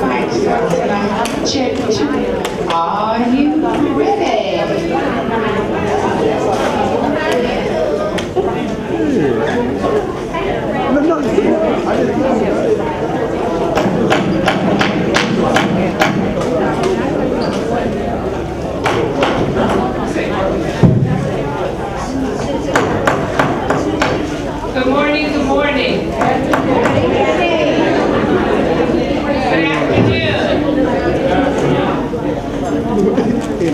mic, so can I check with you? Are you ready? Good morning, good morning. Good afternoon.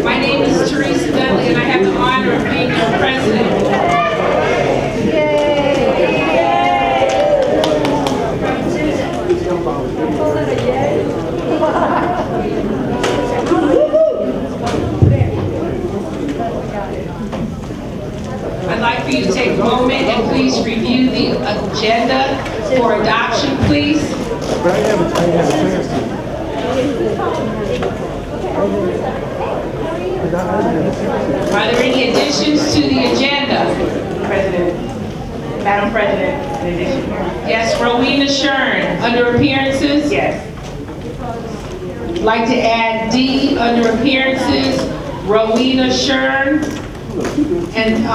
My name is Teresa Dudley and I have the honor of being your president. I'd like for you to take a moment and please review the agenda for adoption, please. Are there any additions to the agenda? Madam President, in addition. Yes, Rowena Shern, under appearances. Yes. Like to add D, under appearances, Rowena Shern. And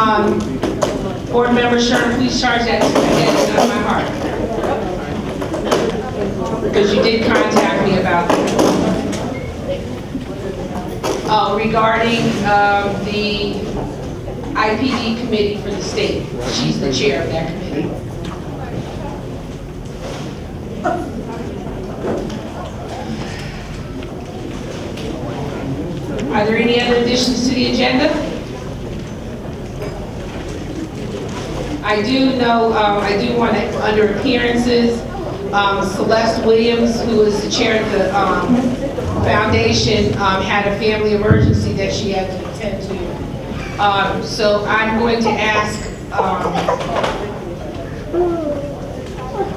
Board Member Shern, please charge that to my head and not my heart. Because you did contact me about that. Regarding the IPD committee for the state. She's the chair of that committee. Are there any other additions to the agenda? I do know, I do want to, under appearances, Celeste Williams, who is the chair of the foundation, had a family emergency that she had to attend to. So I'm going to ask,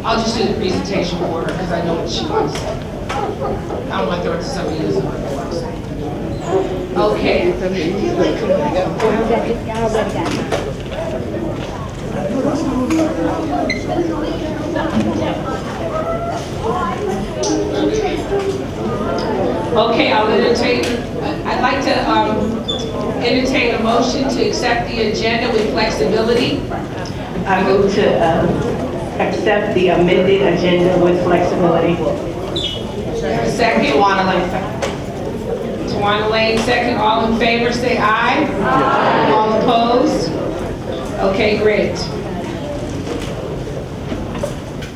I'll just do the presentation for her because I know what she wants to say. I don't want to throw it to somebody who doesn't know what to say. Okay. Okay, I'd like to entertain a motion to accept the agenda with flexibility. I move to accept the amended agenda with flexibility. Second. Tawana Lane. Tawana Lane, second. All in favor, say aye. Aye. All opposed? Okay, great.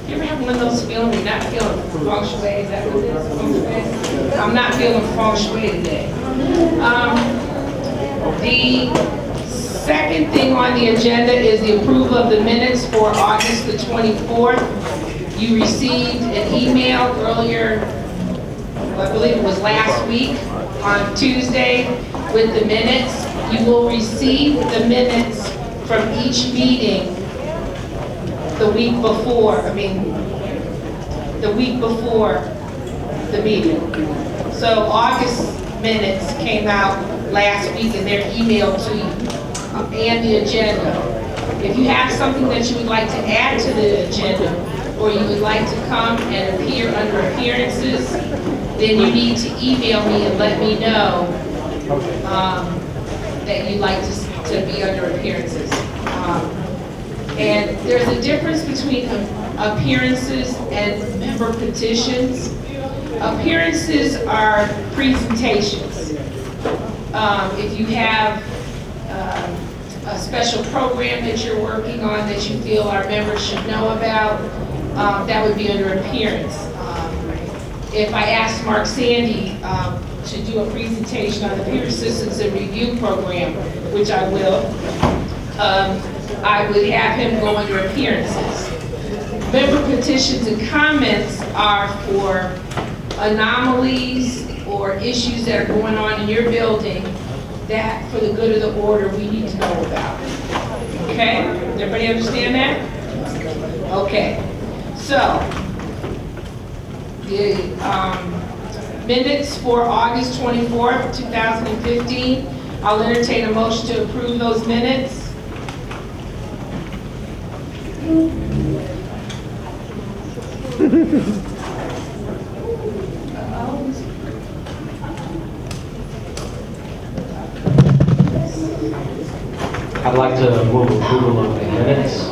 You ever have one of those feelings you're not feeling feng shui? Is that what it is? Feng shui? I'm not feeling feng shui today. The second thing on the agenda is the approval of the minutes for August the 24th. You received an email earlier, I believe it was last week, on Tuesday, with the minutes. You will receive the minutes from each meeting the week before the meeting. So August minutes came out last week and they're emailed to you, and the agenda. If you have something that you would like to add to the agenda, or you would like to come and appear under appearances, then you need to email me and let me know that you'd like to be under appearances. And there's a difference between appearances and member petitions. Appearances are presentations. If you have a special program that you're working on that you feel our members should know about, that would be under appearance. If I asked Mark Sandy to do a presentation on the Peer Assistance and Review Program, which I will, I would have him go under appearances. Member petitions and comments are for anomalies or issues that are going on in your building that, for the good of the order, we need to know about. Okay? Does everybody understand that? Okay. So, the minutes for August 24th, 2015, I'll entertain a motion to approve those minutes. I'd like to move approval of the minutes.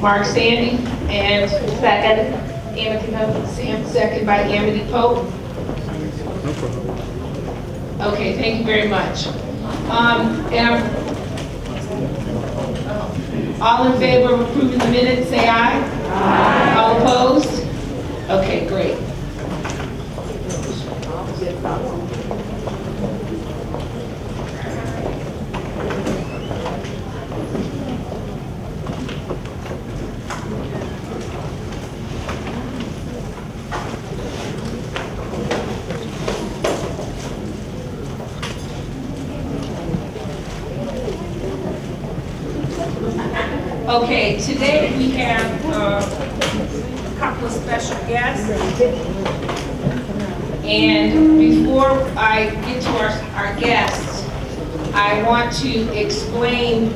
Mark Sandy, and Second. Amity Pope. Sam, second by Amity Pope. Okay, thank you very much. All in favor of approving the minutes, say aye. Aye. All opposed? Okay, great. Okay, today we have a couple of special guests. And before I get to our guests, I want to explain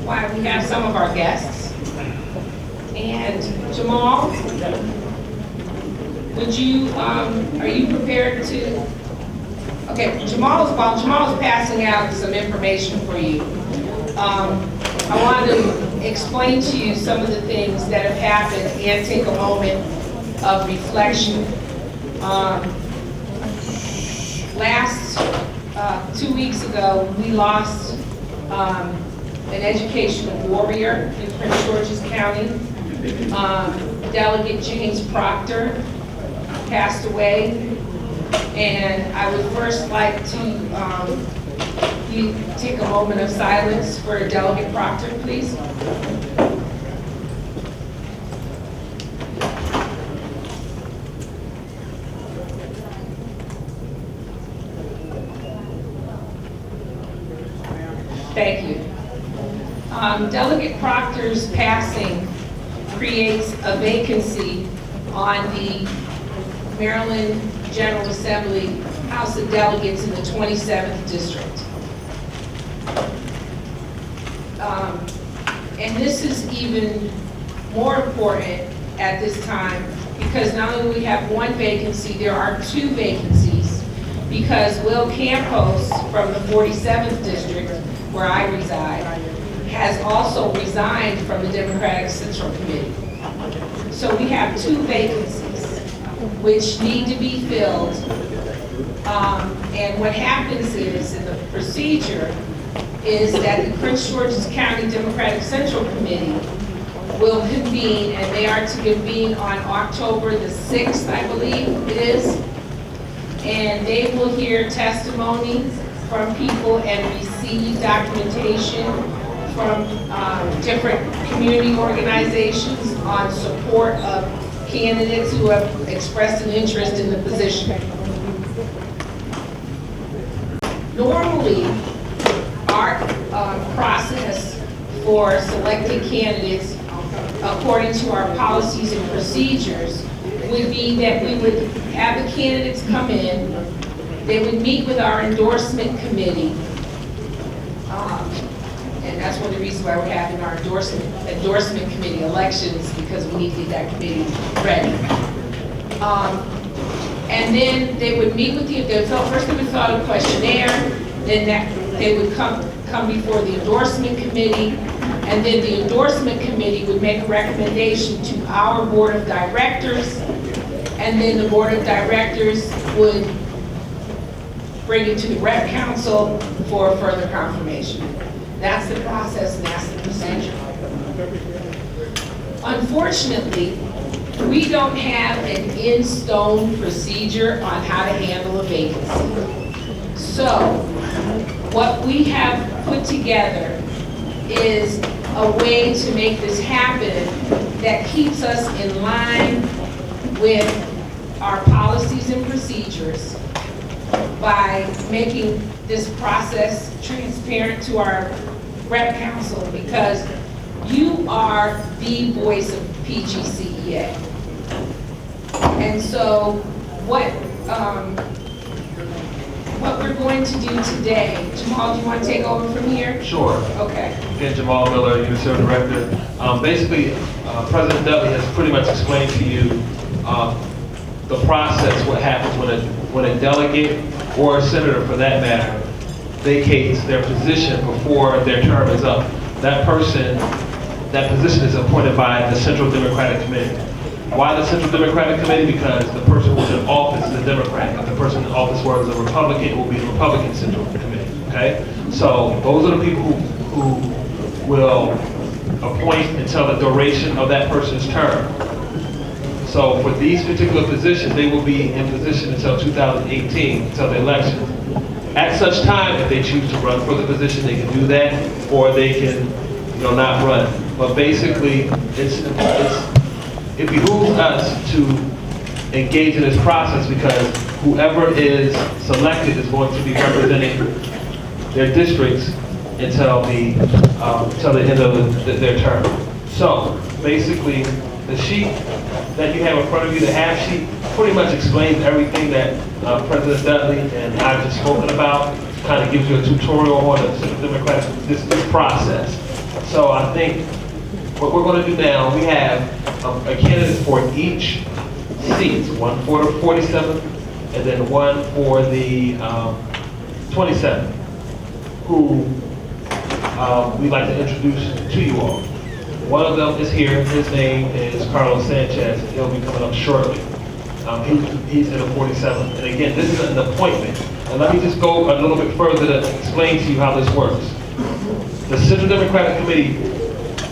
why we have some of our guests. And Jamal, would you, are you prepared to? Okay, while Jamal's passing out some information for you, I want to explain to you some of the things that have happened and take a moment of reflection. Last 2 weeks ago, we lost an educational warrior in Prince George's County. Delegate James Proctor passed away. And I would first like to you take a moment of silence for Delegate Proctor, please. Thank you. Delegate Proctor's passing creates a vacancy on the Maryland General Assembly House of Delegates in the 27th District. And this is even more important at this time because not only we have one vacancy, there are two vacancies because Will Campos from the 47th District, where I reside, has also resigned from the Democratic Central Committee. So we have two vacancies which need to be filled. And what happens is, in the procedure, is that the Prince George's County Democratic Central Committee will convene, and they are to convene on October the 6th, I believe it is. And they will hear testimony from people and receive documentation from different community organizations on support of candidates who have expressed an interest in the position. Normally, our process for selecting candidates according to our policies and procedures would be that we would have the candidates come in, they would meet with our endorsement committee, and that's one of the reasons why we're having our endorsement committee elections, because we need to get that committee ready. And then they would meet with first they would fill out a questionnaire, then they would come before the endorsement committee, and then the endorsement committee would make a recommendation to our board of directors, and then the board of directors would bring it to the rep council for further confirmation. That's the process and that's the procedure. Unfortunately, we don't have an in-stone procedure on how to handle a vacancy. So, what we have put together is a way to make this happen that keeps us in line with our policies and procedures by making this process transparent to our rep council, because you are the voice of PGCEA. And so what we're going to do today, Jamal, do you want to take over from here? Sure. Okay. Again, Jamal Miller, UNICEF Director. Basically, President Dudley has pretty much explained to you the process, what happens when a delegate or a senator, for that matter, vacates their position before their term is up. That position is appointed by the Central Democratic Committee. Why the Central Democratic Committee? Because the person who's in office is a Democrat. If the person in office was a Republican, it will be the Republican Central Committee, okay? So those are the people who will appoint until the duration of that person's term. So for these particular positions, they will be in position until 2018, until the election. At such time, if they choose to run for the position, they can do that, or they can, not run. But basically, it behooves us to engage in this process because whoever is selected is going to be representing their districts until the end of their term. So basically, the sheet that you have in front of you, the half sheet, pretty much explains everything that President Dudley and I've just spoken about. Kind of gives you a tutorial on the Democratic this process. So I think what we're going to do now, we have a candidate for each seat, one for the 47th and then one for the 27th, who we'd like to introduce to you all. One of them is here. His name is Carlos Sanchez. He'll be coming up shortly. He's in the 47th. And again, this is an appointment. And let me just go a little bit further to explain to you how this works. The Central Democratic Committee,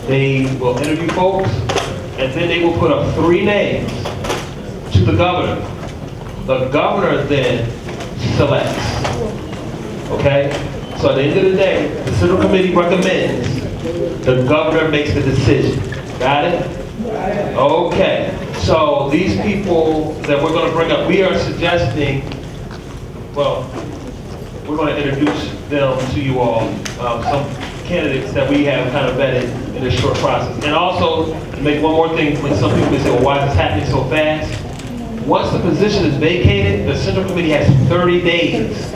they will interview folks, and then they will put up 3 names to the governor. The governor then selects. Okay? So at the end of the day, the Central Committee recommends, the governor makes the decision. Got it? Okay. So these people that we're going to bring up, we are suggesting, well, we're going to introduce them to you all, some candidates that we have kind of vetted in this short process. And also, to make one more thing, when some people say, well, why is this happening so fast? Once the position is vacated, the Central Committee has 30 days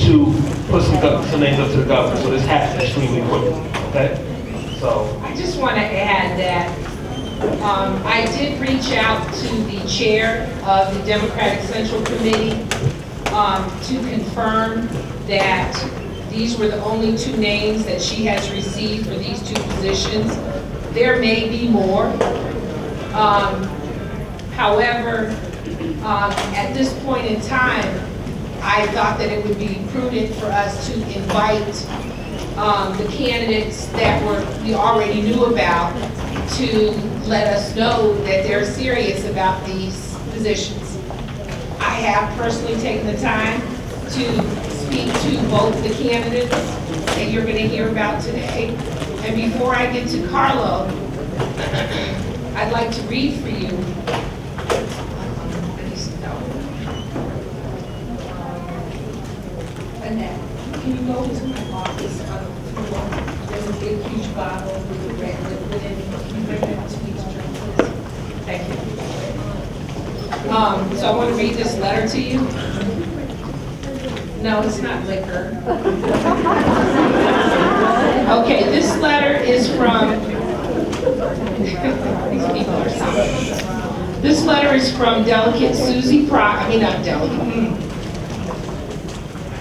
to put some names up to the governor. So this happens extremely quickly, okay? So I just want to add that I did reach out to the chair of the Democratic Central Committee to confirm that these were the only 2 names that she has received for these 2 positions. There may be more. However, at this point in time, I thought that it would be prudent for us to invite the candidates that we already knew about to let us know that they're serious about these positions. I have personally taken the time to speak to both the candidates that you're going to hear about today. And before I get to Carlo, I'd like to read for you. Annette, can you go to my office on the floor? There's a big, huge bottle with a red liquid in it. Can you bring that to me to drink, please? Thank you. So I want to read this letter to you. No, it's not liquor. Okay, this letter is from, these people are sorry. This letter is from Delegate Susie Proctor, not delegate.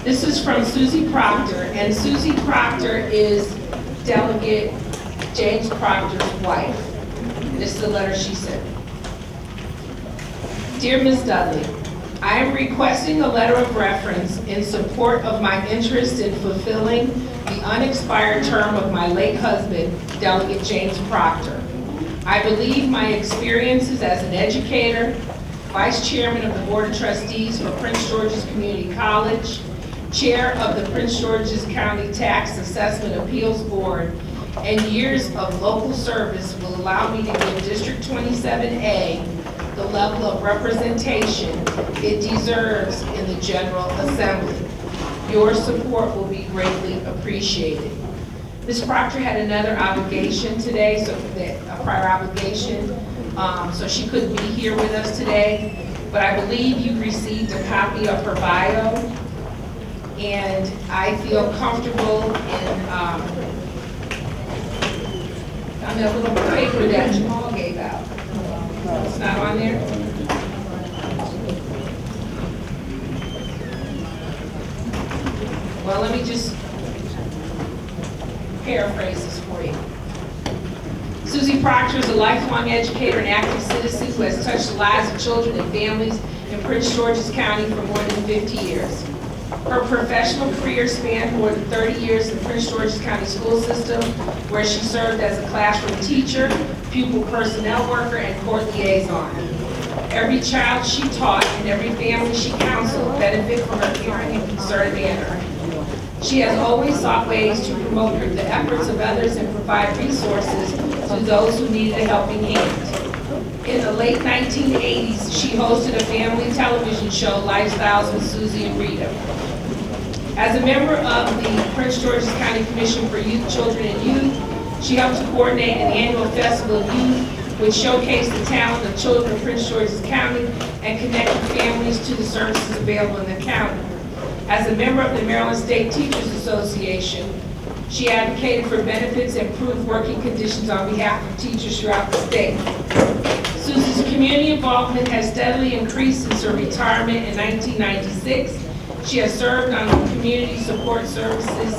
This is from Susie Proctor, and Susie Proctor is Delegate James Proctor's wife. And this is the letter she sent. Dear Ms. Dudley, I am requesting a letter of reference in support of my interest in fulfilling the unexpired term of my late husband, Delegate James Proctor. I believe my experiences as an educator, Vice Chairman of the Board of Trustees for Prince George's Community College, Chair of the Prince George's County Tax Assessment Appeals Board, and years of local service will allow me to give District 27A the level of representation it deserves in the General Assembly. Your support will be greatly appreciated. Ms. Proctor had another obligation today, a prior obligation, so she couldn't be here with us today, but I believe you received a copy of her bio, and I feel comfortable in, on that little paper that Jamal gave out. It's not on there? lifelong educator and active citizen who has touched the lives of children and families in Prince George's County for more than 50 years. Her professional career spanned more than 30 years in Prince George's County school system, where she served as a classroom teacher, pupil personnel worker, and court liaison. Every child she taught and every family she counseled benefit from her caring and concerned manner. She has always sought ways to promote the efforts of others and provide resources to those who needed a helping hand. In the late 1980s, she hosted a family television show, Lifestyles with Susie and Rita. As a member of the Prince George's County Commission for Youth, Children, and Youth, she helped to coordinate an annual Festival of Youth which showcased the talent of children of Prince George's County and connected families to the services available in the county. As a member of the Maryland State Teachers Association, she advocated for benefits and improved working conditions on behalf of teachers throughout the state. Susie's community involvement has steadily increased since her retirement in 1996. She has served on the Community Support Services,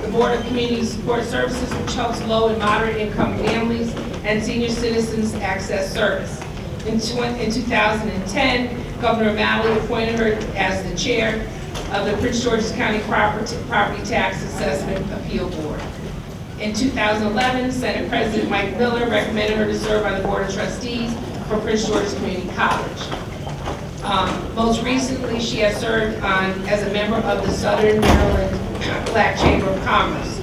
the Board of Community Support Services, which helps low and moderate income families and senior citizens access service. In 2010, Governor O'Malley appointed her as the chair of the Prince George's County Property Tax Assessment Appeal Board. In 2011, Senate President Mike Miller recommended her to serve on the Board of Trustees for Prince George's Community College. Most recently, she has served as a member of the Southern Maryland Black Chamber of Commerce.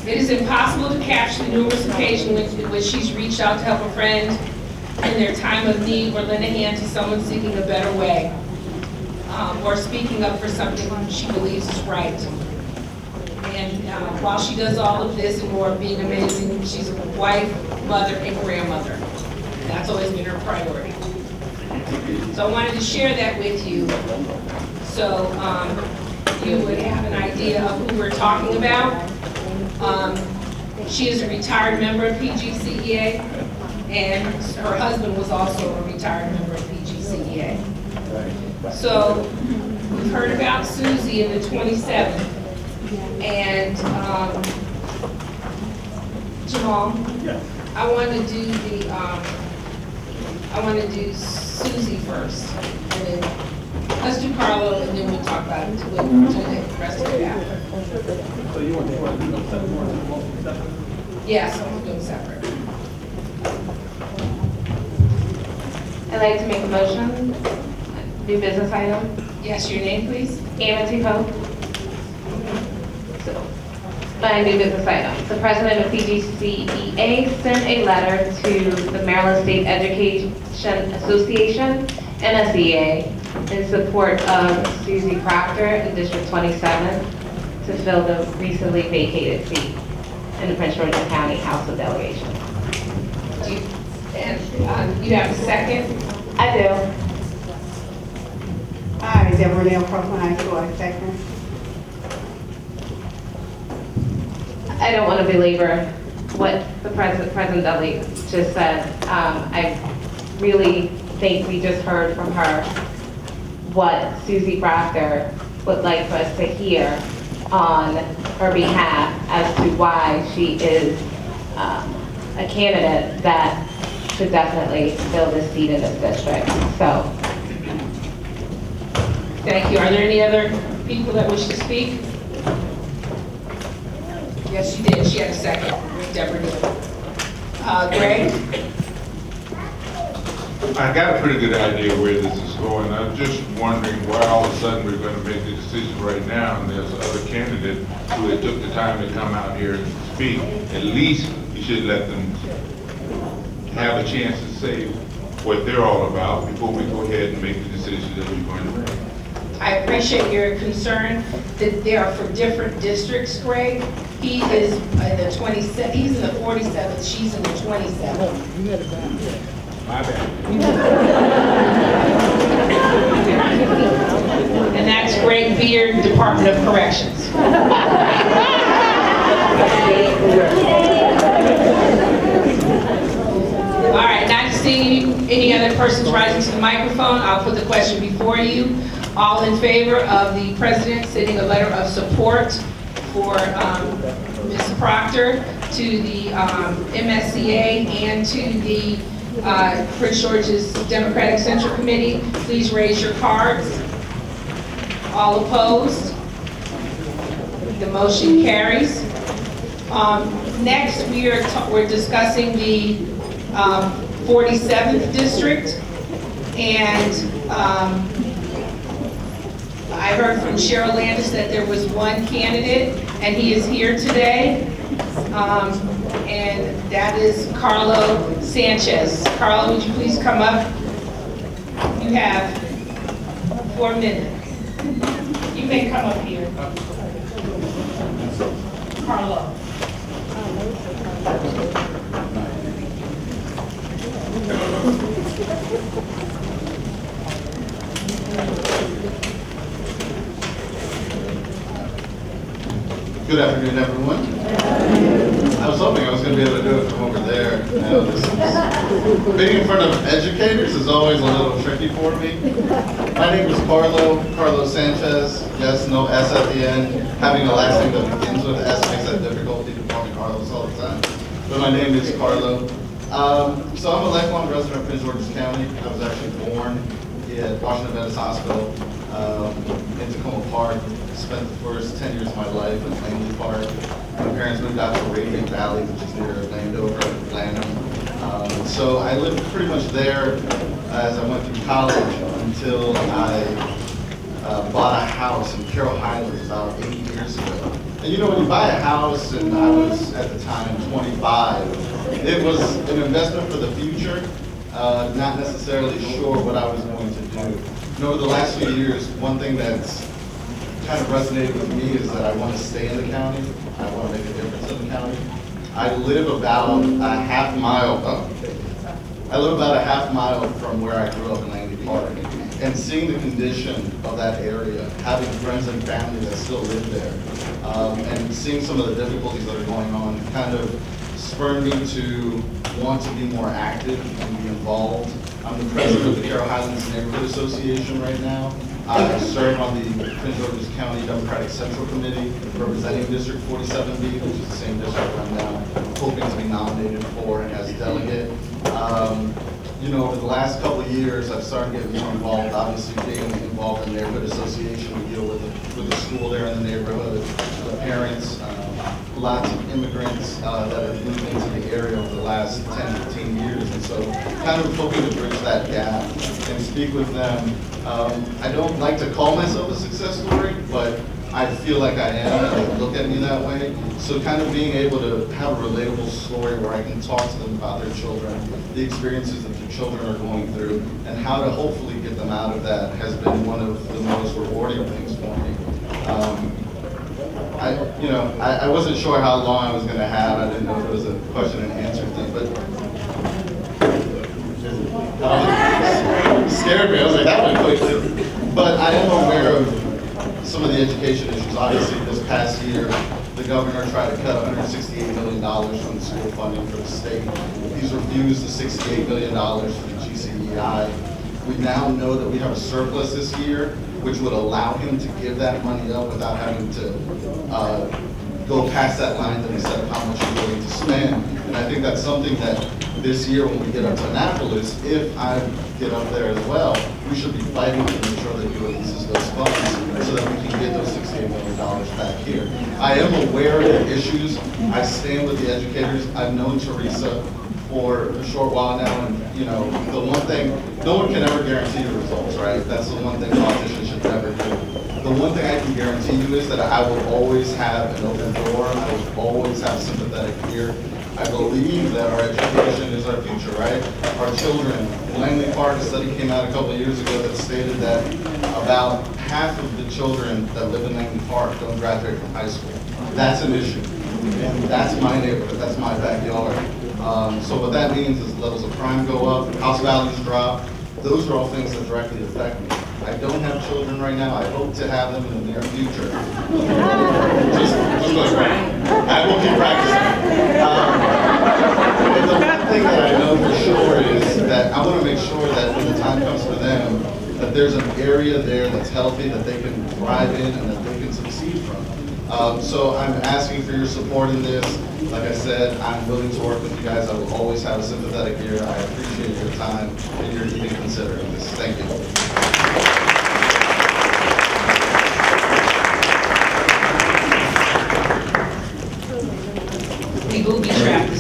It is impossible to capture the numerous occasions in which she's reached out to help a friend in their time of need or lend a hand to someone seeking a better way, or speaking up for something she believes is right. And while she does all of this and more, being amazing, she's a wife, mother, and grandmother. That's always been her priority. So I wanted to share that with you, so you would have an idea of who we're talking about. She is a retired member of PGCEA, and her husband was also a retired member of PGCEA. So we've heard about Susie in the 27th, and Jamal, I want to do the I want to do Susie first, and then let's do Carlo, and then we'll talk about it. We'll do the rest of it after. So you want to do them separate? Yes, I'm going to do them separate. I'd like to make a motion, new business item. Yes, your name, please. Amity Pope. My new business item. The president of PGCEA sent a letter to the Maryland State Education Association, MSEA, in support of Susie Proctor in District 27 to fill the recently vacated seat in the Prince George's County House of Delegation. You have a second? I do. Hi, Deborah Neal, Brooklyn High School, I second. I don't want to belabor what the President Dudley just said. I really think we just heard from her what Susie Proctor would like for us to hear on her behalf as to why she is a candidate that should definitely fill this seat in this district. So, Thank you. Are there any other people that wish to speak? Yes, she did. She had a second. Deborah did. Greg? I got a pretty good idea where this is going. I'm just wondering why all of a sudden we're going to make the decision right now, and there's another candidate who had took the time to come out here and speak. At least you should let them have a chance to say what they're all about before we go ahead and make the decision that we're going to make. I appreciate your concern that they are for different districts, Greg. He is in the 27th, he's in the 47th, she's in the 27th. My bad. And that's Greg Beard, Department of Corrections. All right, not seeing any other persons rising to the microphone, I'll put the question before you. All in favor of the president sending a letter of support for Ms. Proctor, to the MSCA and to the Prince George's Democratic Central Committee, please raise your cards. All opposed? The motion carries. Next, we're discussing the 47th district, and I heard from Cheryl Landis that there was one candidate, and he is here today, and that is Carlo Sanchez. Carlo, would you please come up? You have 4 minutes. You may come up here. Carlo. Good afternoon, everyone. I was hoping I was going to be able to do it from over there. Being in front of educators is always a little tricky for me. My name is Carlo Sanchez. Yes, no S at the end. Having a last name that begins with S makes that difficult. People call me Carlos all the time. But my name is Carlo. So I'm a lifelong resident of Prince George's County. I was actually born at Washington Adventist Hospital in Tacoma Park. Spent the first 10 years of my life in Langley Park. My parents moved out to Radiant Valley, which is near Landover, Lanham. So I lived pretty much there as I went through college until I bought a house in Carroll Highlands about 8 years ago. And you know, when you buy a house, and I was at the time 25, it was an investment for the future, not necessarily sure what I was going to do. And over the last few years, one thing that's kind of resonated with me is that I want to stay in the county. I want to make a difference in the county. I live about a half mile from where I grew up in Langley Park. And seeing the condition of that area, having friends and family that still live there, and seeing some of the difficulties that are going on kind of spurred me to want to be more active and be involved. I'm the president of the Carroll Highlands Neighborhood Association right now. I serve on the Prince George's County Democratic Central Committee representing District 47B, which is the same district I'm now hoping to be nominated for and as delegate. You know, over the last couple of years, I've started getting more involved. Obviously, being involved in the neighborhood association, we deal with the school there in the neighborhood, the parents, lots of immigrants that have moved into the area over the last 10, 15 years. And so kind of hoping to bridge that gap and speak with them. I don't like to call myself a success story, but I feel like I am, and they look at me that way. So kind of being able to have a relatable story where I can talk to them about their children, the experiences that their children are going through, and how to hopefully get them out of that has been one of the most rewarding things for me. I wasn't sure how long I was going to have. I didn't know if it was a question and answer thing, but scared me. I was like, that went quickly. But I am aware of some of the education issues. Obviously, this past year, the governor tried to cut $168 million from the school funding for the state. He's refused the $68 million for the GCEI. We now know that we have a surplus this year, which would allow him to give that money up without having to go past that line that he said of how much he's willing to spend. And I think that's something that this year when we get up to Annapolis, if I get up there as well, we should be fighting to make sure that he releases those funds so that we can get those $68 million back here. I am aware of the issues. I stand with the educators. I've known Teresa for a short while now, and you know, the one thing, no one can ever guarantee the results, right? That's the one thing politicians should never do. The one thing I can guarantee you is that I will always have an open door. I will always have sympathetic ear. I believe that our education is our future, right? Our children. In Langley Park, a study came out a couple of years ago that stated that about half of the children that live in Langley Park don't graduate from high school. That's an issue. And that's my neighborhood, that's my backyard. So what that means is levels of crime go up, house values drop. Those are all things that directly affect me. I don't have children right now. I hope to have them in the near future. Just I will keep practicing. And the one thing that I know for sure is that I want to make sure that when the time comes for them, that there's an area there that's healthy, that they can thrive in, and that they can succeed from. So I'm asking for your support in this. Like I said, I'm willing to work with you guys. I will always have a sympathetic ear. I appreciate your time and your even considering this. Thank you. We will be trapped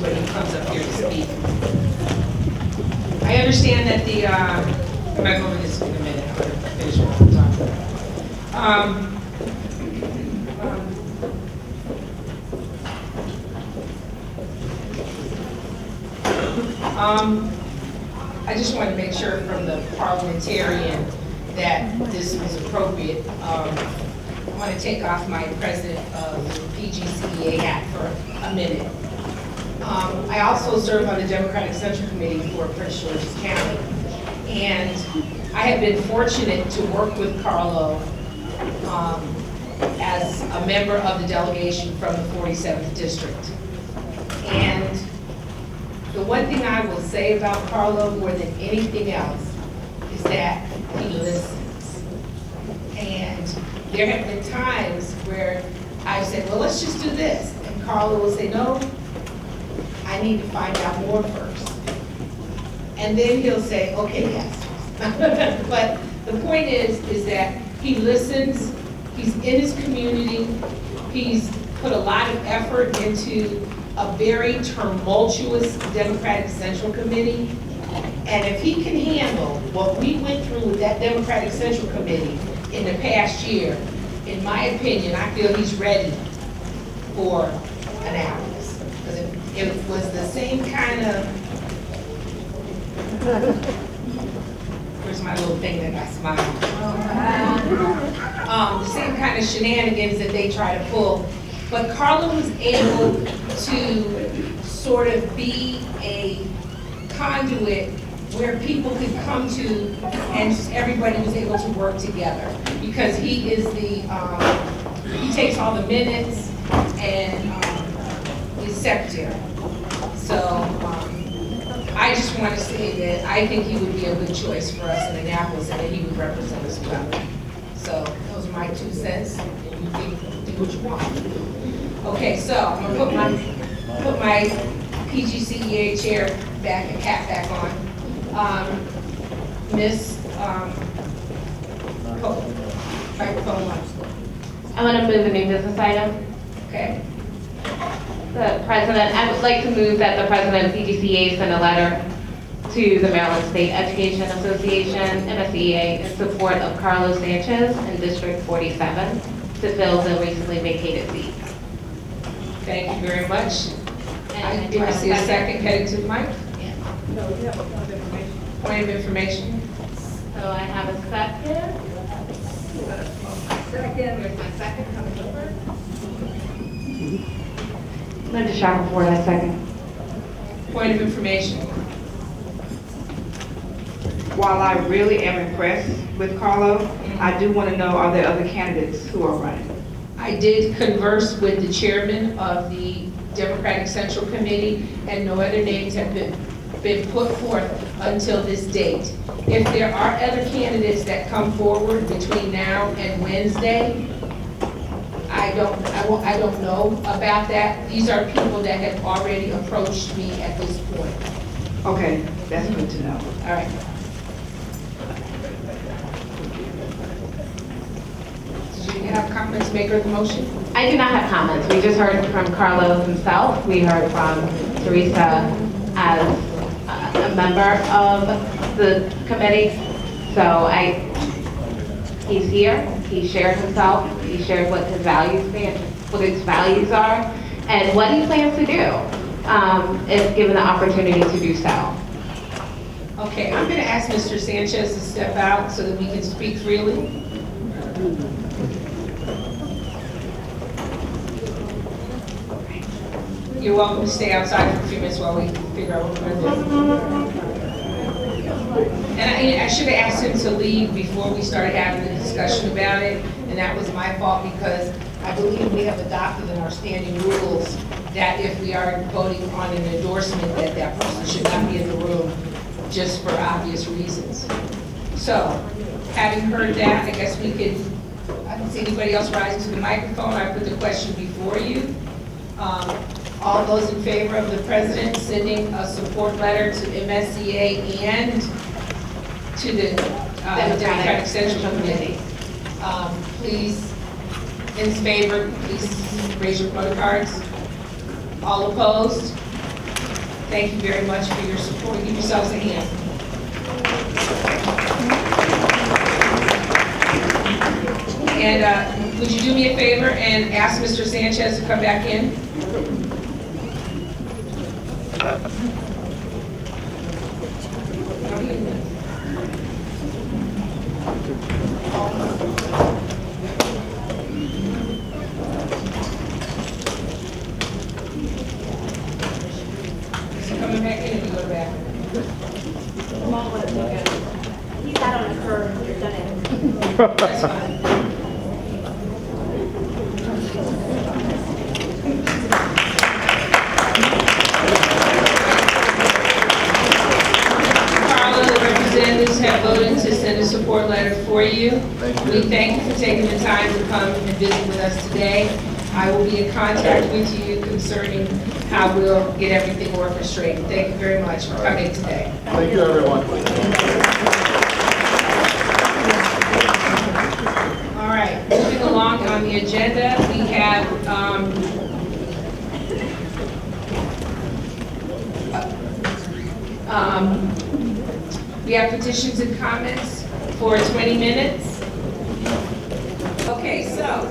when he comes up here to speak. I understand that the, I'm not going over this in a minute, I'm going to finish what I'm talking about. I just want to make sure from the parliamentarian that this was appropriate. I want to take off my president of PGCEA hat for a minute. I also serve on the Democratic Central Committee for Prince George's County. And I have been fortunate to work with Carlo as a member of the delegation from the 47th District. And the one thing I will say about Carlo more than anything else is that he listens. And there have been times where I've said, well, let's just do this. And Carlo will say, no, I need to find out more first. And then he'll say, okay, yes. But the point is that he listens, he's in his community, he's put a lot of effort into a very tumultuous Democratic Central Committee. And if he can handle what we went through with that Democratic Central Committee in the past year, in my opinion, I feel he's ready for Annapolis. Because it was the same kind of, where's my little thing that I smiled? The same kind of shenanigans that they try to pull. But Carlo was able to sort of be a conduit where people could come to and everybody was able to work together. Because he is the, he takes all the minutes and he's secretary. So I just want to say that I think he would be a good choice for us in Annapolis and that he would represent us well. So those are my 2 cents, and you can do what you want. Okay, so I'm gonna put my PGCEA chair back and hat back on. Miss microphone one. I want to move a new business item. Okay. The president, I would like to move that the president of PGCEA send a letter to the Maryland State Education Association, MSEA, in support of Carlos Sanchez in District 47 to fill the recently vacated seat. Thank you very much. And Do I see a second headed to the mic? Yeah. No, we have a point of information. Point of information. So I have a second. Where's my second coming over? Linda Shackelford, I second. Point of information. While I really am impressed with Carlo, I do want to know, are there other candidates who are running? I did converse with the chairman of the Democratic Central Committee, and no other names have been put forth until this date. If there are other candidates that come forward between now and Wednesday, I don't know about that. These are people that have already approached me at this point. Okay, that's good to know. All right. Did you have comments, maker of the motion? I do not have comments. We just heard from Carlo himself. We heard from Teresa as a member of the committee. So he's here. He shared himself. He shared what his values are, and what he plans to do if given the opportunity to do so. Okay, I'm going to ask Mr. Sanchez to step out so that we can speak freely. You're welcome to stay outside for a few minutes while we figure out what we're going to do. And I should have asked him to leave before we started having the discussion about it, and that was my fault because I believe we have adopted in our standing rules that if we are voting on an endorsement, that that person should not be in the room just for obvious reasons. So, having heard that, I guess we could don't see anybody else rising to the microphone. I put the question before you. All those in favor of the president sending a support letter to MSCA and to the Democratic Central Committee? Please, in favor, please raise your vote cards. All opposed? Thank you very much for your support. Give yourselves a hand. And would you do me a favor and ask Mr. Sanchez to come back in? Is he coming back in or you go back? He's not on a curve, you're done. That's fine. Carla, the representatives have voted to send a support letter for you. We thank you for taking the time to come and visit with us today. I will be in contact with you concerning how we'll get everything orchestrated. Thank you very much for coming today. Thank you, everyone. All right, moving along on the agenda, we have, we have petitions and comments for 20 minutes. Okay, so,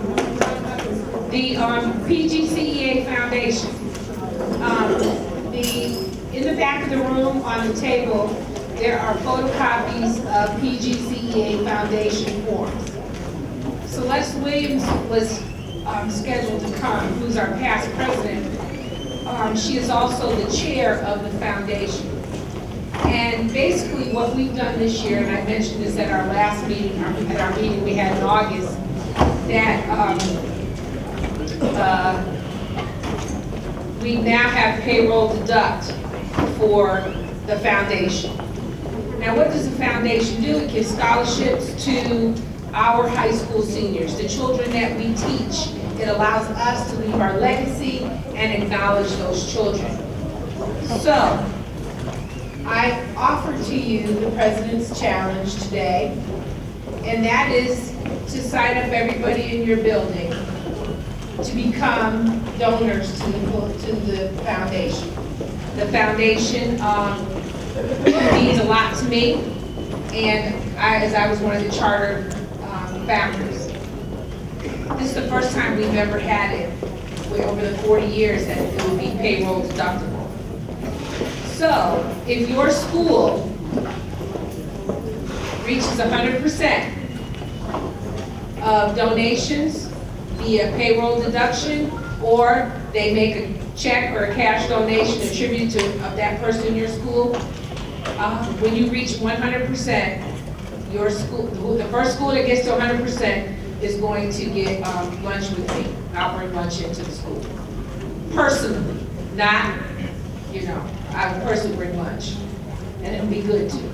the PGCEA Foundation, in the back of the room on the table, there are photocopies of PGCEA Foundation forms. Celeste Williams was scheduled to come, who's our past president. She is also the chair of the foundation. And basically what we've done this year, and I mentioned this at our last meeting, at our meeting we had in August, that we now have payroll deduct for the foundation. Now, what does the foundation do? It gives scholarships to our high school seniors, the children that we teach. It allows us to leave our legacy and acknowledge those children. So, I offer to you the President's Challenge today, and that is to sign up everybody in your building to become donors to the foundation. The foundation means a lot to me, and as I was one of the charter founders. This is the first time we've ever had it, over the 40 years, that it would be payroll deductible. So, if your school reaches 100% of donations via payroll deduction, or they make a check or a cash donation attributed to that person in your school, when you reach 100%, your school, the first school that gets to 100% is going to get lunch with me. I'll bring lunch into the school. Personally, not, I would personally bring lunch, and it'll be good too.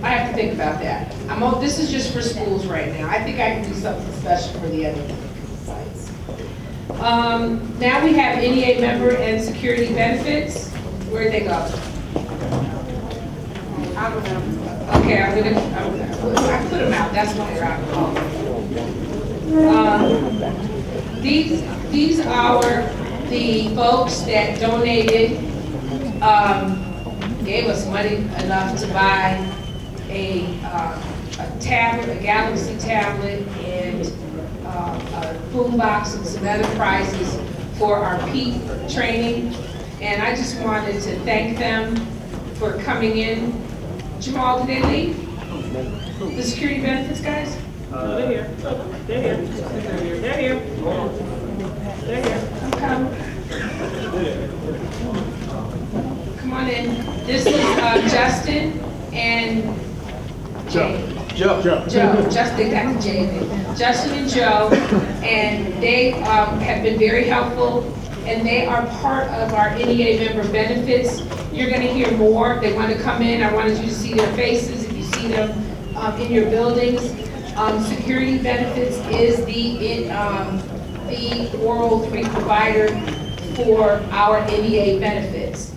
I have to think about that. This is just for schools right now. I think I can do something special for the other sites. Now we have NEA member and security benefits. Where'd they go? I don't know. Okay, I put them out. That's why they're out. These are the folks that donated, gave us money enough to buy a tablet, a Galaxy tablet, and a boombox and some other prizes for our PEAT training. And I just wanted to thank them for coming in. Jamal, did they leave? The security benefits guys? They're here. They're here. They're here. They're here. Come on in. This is Justin and Jay. Joe. Justin got the J in it. Justin and Joe, and they have been very helpful and they are part of our NEA member benefits. You're going to hear more. They want to come in. I wanted you to see their faces if you see them in your buildings. Security benefits is the 403 provider for our NEA benefits,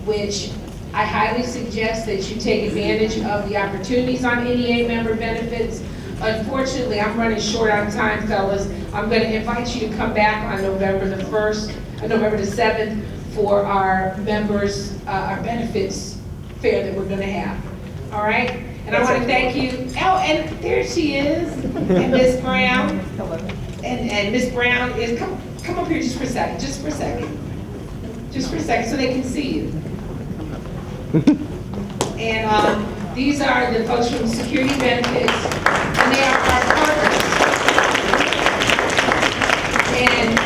which I highly suggest that you take advantage of the opportunities on NEA member benefits. Unfortunately, I'm running short on time, fellas. I'm going to invite you to come back on November the 7th for our members, our benefits fair that we're going to have. All right? And I want to thank you. Oh, and there she is, and Miss Brown. And Miss Brown is, come up here just for a second, so they can see you. And these are the folks from Security Benefits, and they are our partners. And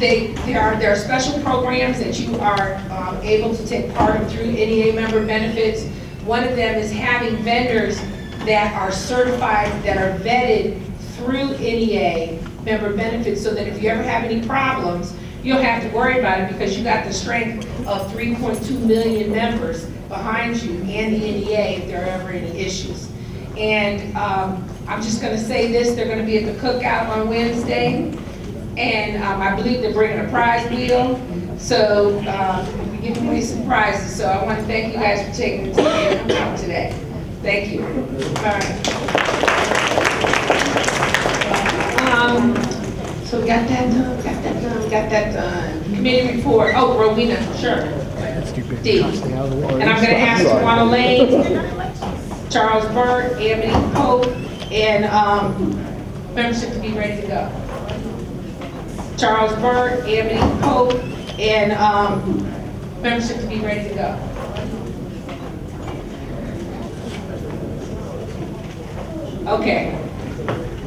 there are special programs that you are able to take part of through NEA member benefits. One of them is having vendors that are certified, that are vetted through NEA member benefits, so that if you ever have any problems, you don't have to worry about it because you got the strength of 3.2 million members behind you and the NEA if there are ever any issues. And I'm just going to say this, they're going to be at the cookout on Wednesday, and I believe they're bringing a prize wheel, so we're giving away some prizes. So I want to thank you guys for taking the time to come out today. Thank you. All right. So we got that done. Committee report. Oh, Rowena, sure. D. And I'm going to ask Tawana Lane, Charles Burt, Amity Pope, and membership to be ready to go. Charles Burt, Amity Pope, and membership to be ready to go. Okay.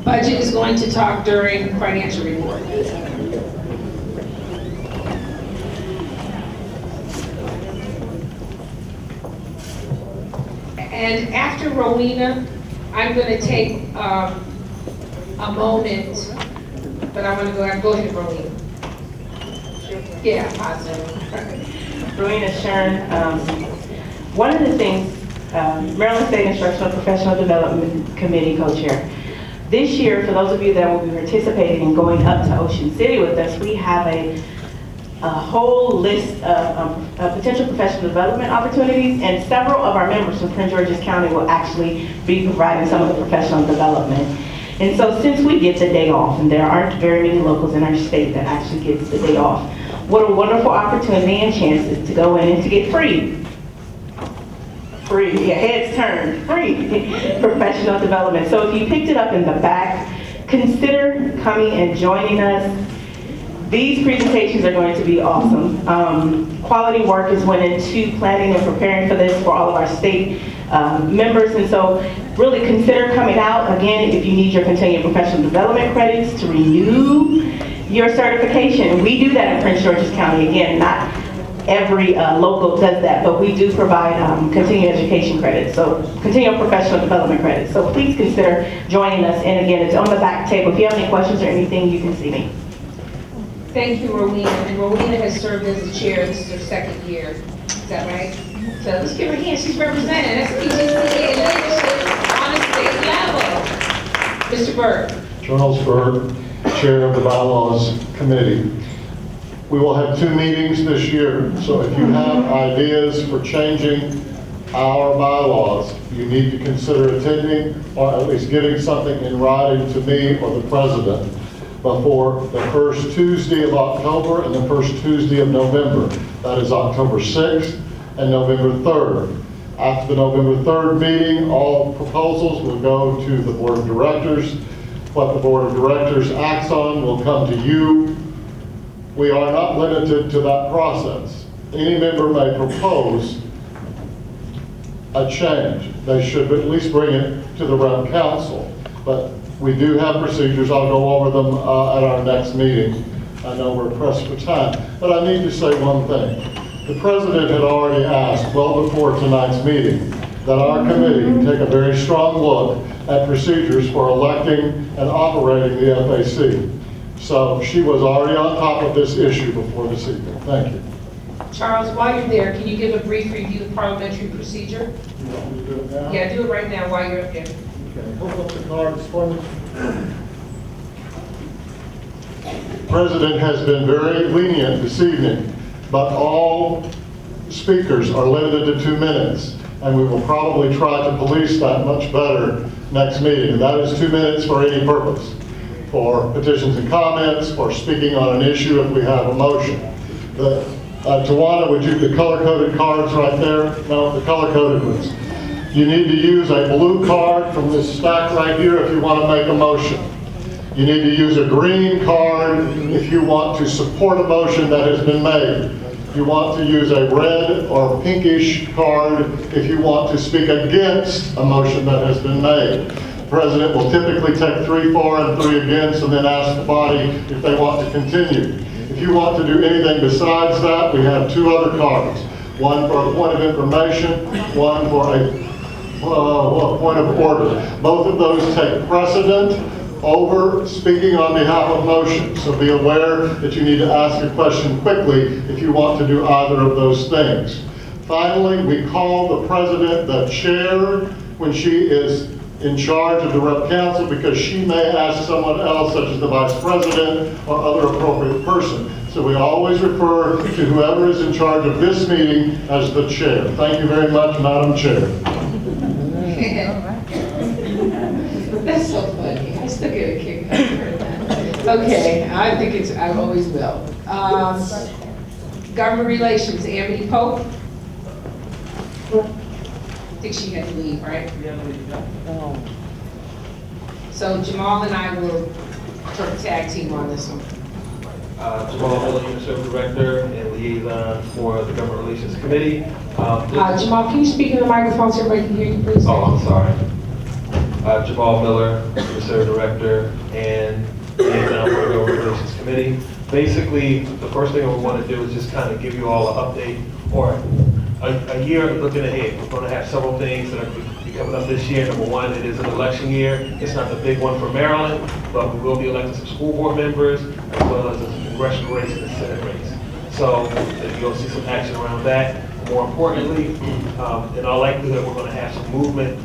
Budget is going to talk during financial report. And after Rowena, I'm going to take a moment, but I want to go ahead, Rowena. Yeah, positive. Rowena Shern. One of the things, Maryland State Instructional Professional Development Committee co-chair. This year, for those of you that will be participating and going up to Ocean City with us, we have a whole list of potential professional development opportunities, and several of our members from Prince George's County will actually be providing some of the professional development. And so since we get the day off, and there aren't very many locals in our state that actually gets the day off, what a wonderful opportunity and chances to go in and to get free, your heads turned, free professional development. So if you picked it up in the back, consider coming and joining us. These presentations are going to be awesome. Quality work is went into planning and preparing for this for all of our state members, and so really consider coming out. Again, if you need your continuing professional development credits to renew your certification, we do that in Prince George's County. Again, not every local does that, but we do provide continuing education credits, so continuing professional development credits. So please consider joining us, and again, it's on the back table. If you have any questions or anything, you can see me. Thank you, Rowena. And Rowena has served as the chair. This is her second year. Is that right? So let's give her a hand. She's representing. That's PGCA leadership on a state level. Mr. Burt. Charles Burt, Chair of the Bylaws Committee. We will have 2 meetings this year, so if you have ideas for changing our bylaws, you need to consider attending or at least getting something in writing to me or the president before the first Tuesday of October and the first Tuesday of November. That is October 6th and November 3rd. After the November 3rd meeting, all proposals will go to the Board of Directors. What the Board of Directors acts on will come to you. We are not limited to that process. Any member may propose a change. They should at least bring it to the Rep Council. But we do have procedures. I'll go over them at our next meeting. I know we're pressed for time, but I need to say one thing. The President had already asked, well before tonight's meeting, that our committee take a very strong look at procedures for electing and operating the FAC. So she was already on top of this issue before this evening. Thank you. Charles, while you're there, can you give a brief review of parliamentary procedure? You want me to do it now? Yeah, do it right now while you're up there. Okay, hold up the cards for me. President has been very lenient this evening, but all speakers are limited to 2 minutes, and we will probably try to police that much better next meeting. And that is 2 minutes for any purpose, for petitions and comments, for speaking on an issue if we have a motion. Tawana, would you, the color-coded cards right there? No, the color-coded ones. You need to use a blue card from this stack right here if you want to make a motion. You need to use a green card if you want to support a motion that has been made. You want to use a red or pinkish card if you want to speak against a motion that has been made. The President will typically take 3 for and 3 against and then ask the body if they want to continue. If you want to do anything besides that, we have 2 other cards. One for a point of information, one for a point of order. Both of those take precedent over speaking on behalf of motions. So be aware that you need to ask a question quickly if you want to do either of those things. Finally, we call the President the chair when she is in charge of the rep council because she may ask someone else, such as the vice president or other appropriate person. So we always refer to whoever is in charge of this meeting as the chair. Thank you very much, Madam Chair. That's so funny. I still get a kick out of that. Okay, I always will. Government Relations, Amity Pope. I think she had to leave, right? So Jamal and I will sort of tag team on this one. Jamal Miller, Human Service Director and Liaison for the Government Relations Committee. Jamal, can you speak in the microphone so everybody can hear you, please? Oh, I'm sorry. Jamal Miller, Human Service Director and Liaison for the Government Relations Committee. Basically, the first thing we want to do is just kind of give you all an update or a year looking ahead. We're going to have several things that are coming up this year. Number one, it is an election year. It's not the big one for Maryland, but we will be electing some school board members as well as a congressional race and a Senate race. So you'll see some action around that. More importantly, in all likelihood, we're going to have some movement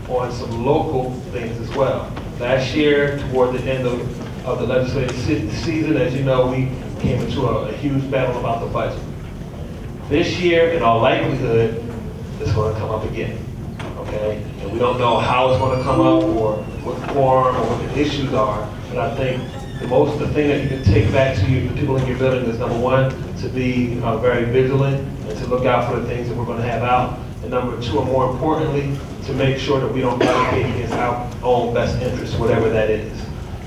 on some local things as well. Last year, toward the end of the legislative season, as you know, we came into a huge battle about the budget. This year, in all likelihood, it's going to come up again, okay? And we don't know how it's going to come up or what form or what the issues are, but I think the thing that you can take back to you, the people in your building is number one, to be very vigilant and to look out for the things that we're going to have out. And number two, and more importantly, to make sure that we don't advocate against our own best interests, whatever that is.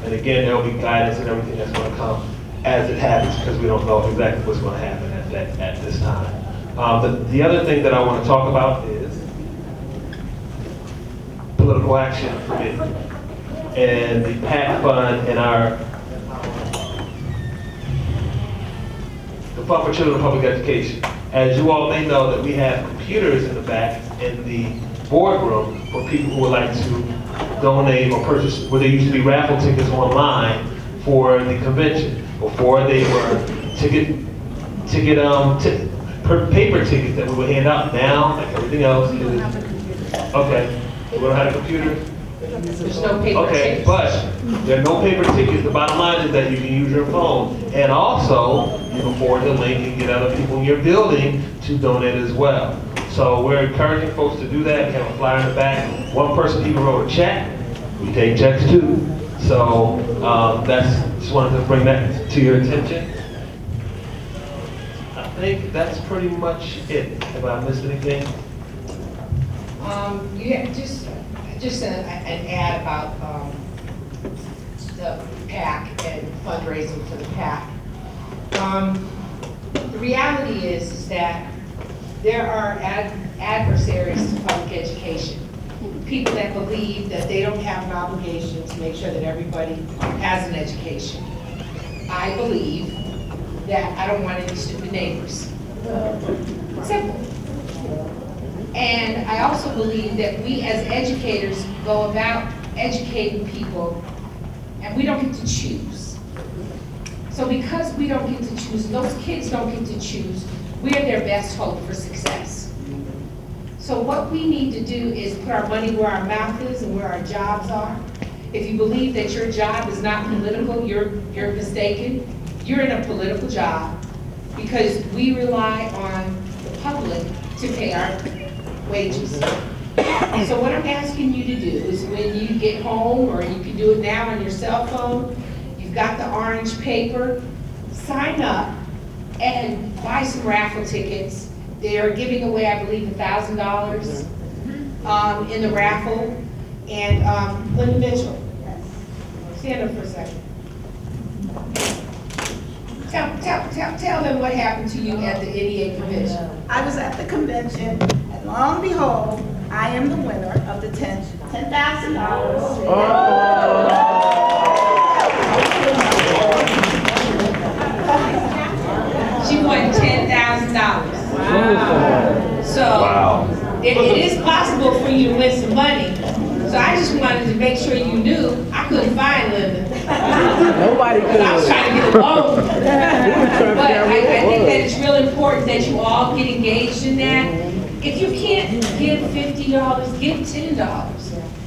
And again, there'll be guidance and everything that's going to come as it happens because we don't know exactly what's going to happen at this time. The other thing that I want to talk about is political action committee and the PAC fund and the Fund for Children in Public Education. As you all may know, that we have computers in the back in the boardroom for people who would like to donate or purchase, where there used to be raffle tickets online for the convention. Before they were paper tickets that we would hand out. Now, like everything else, is okay. We don't have a computer. There's no paper Okay, tickets. but there are no paper tickets. The bottom line is that you can use your phone, and also you can forward the link and get other people in your building to donate as well. So we're encouraging folks to do that. We have a flyer in the back. One person even wrote a check. We take checks too. So just wanted to bring that to your attention. I think that's pretty much it. Have I missed anything? Yeah, just an ad about the PAC and fundraising for the PAC. The reality is that there are adversaries to public education. People that believe that they don't have an obligation to make sure that everybody has an education. I believe that I don't want any stupid neighbors. Simple. And I also believe that we as educators go about educating people, and we don't get to choose. So because we don't get to choose, those kids don't get to choose, we're their best hope for success. So what we need to do is put our money where our mouth is and where our jobs are. If you believe that your job is not political, you're mistaken. You're in a political job because we rely on the public to pay our wages. So what I'm asking you to do is when you get home, or you can do it now on your cell phone, you've got the orange paper, sign up and buy some raffle tickets. They are giving away, I believe, $1,000 in the raffle. And Linda Mitchell, stand up for a second. Tell them what happened to you at the NEA convention. I was at the convention, and lo and behold, I am the winner of the $10,000. She won $10,000. Wow. So it is possible for you to win some money. So I just wanted to make sure you knew I couldn't find Linda. Nobody could. I was trying to get a loan. But I think that it's really important that you all get engaged in that. If you can't give $50, give $10.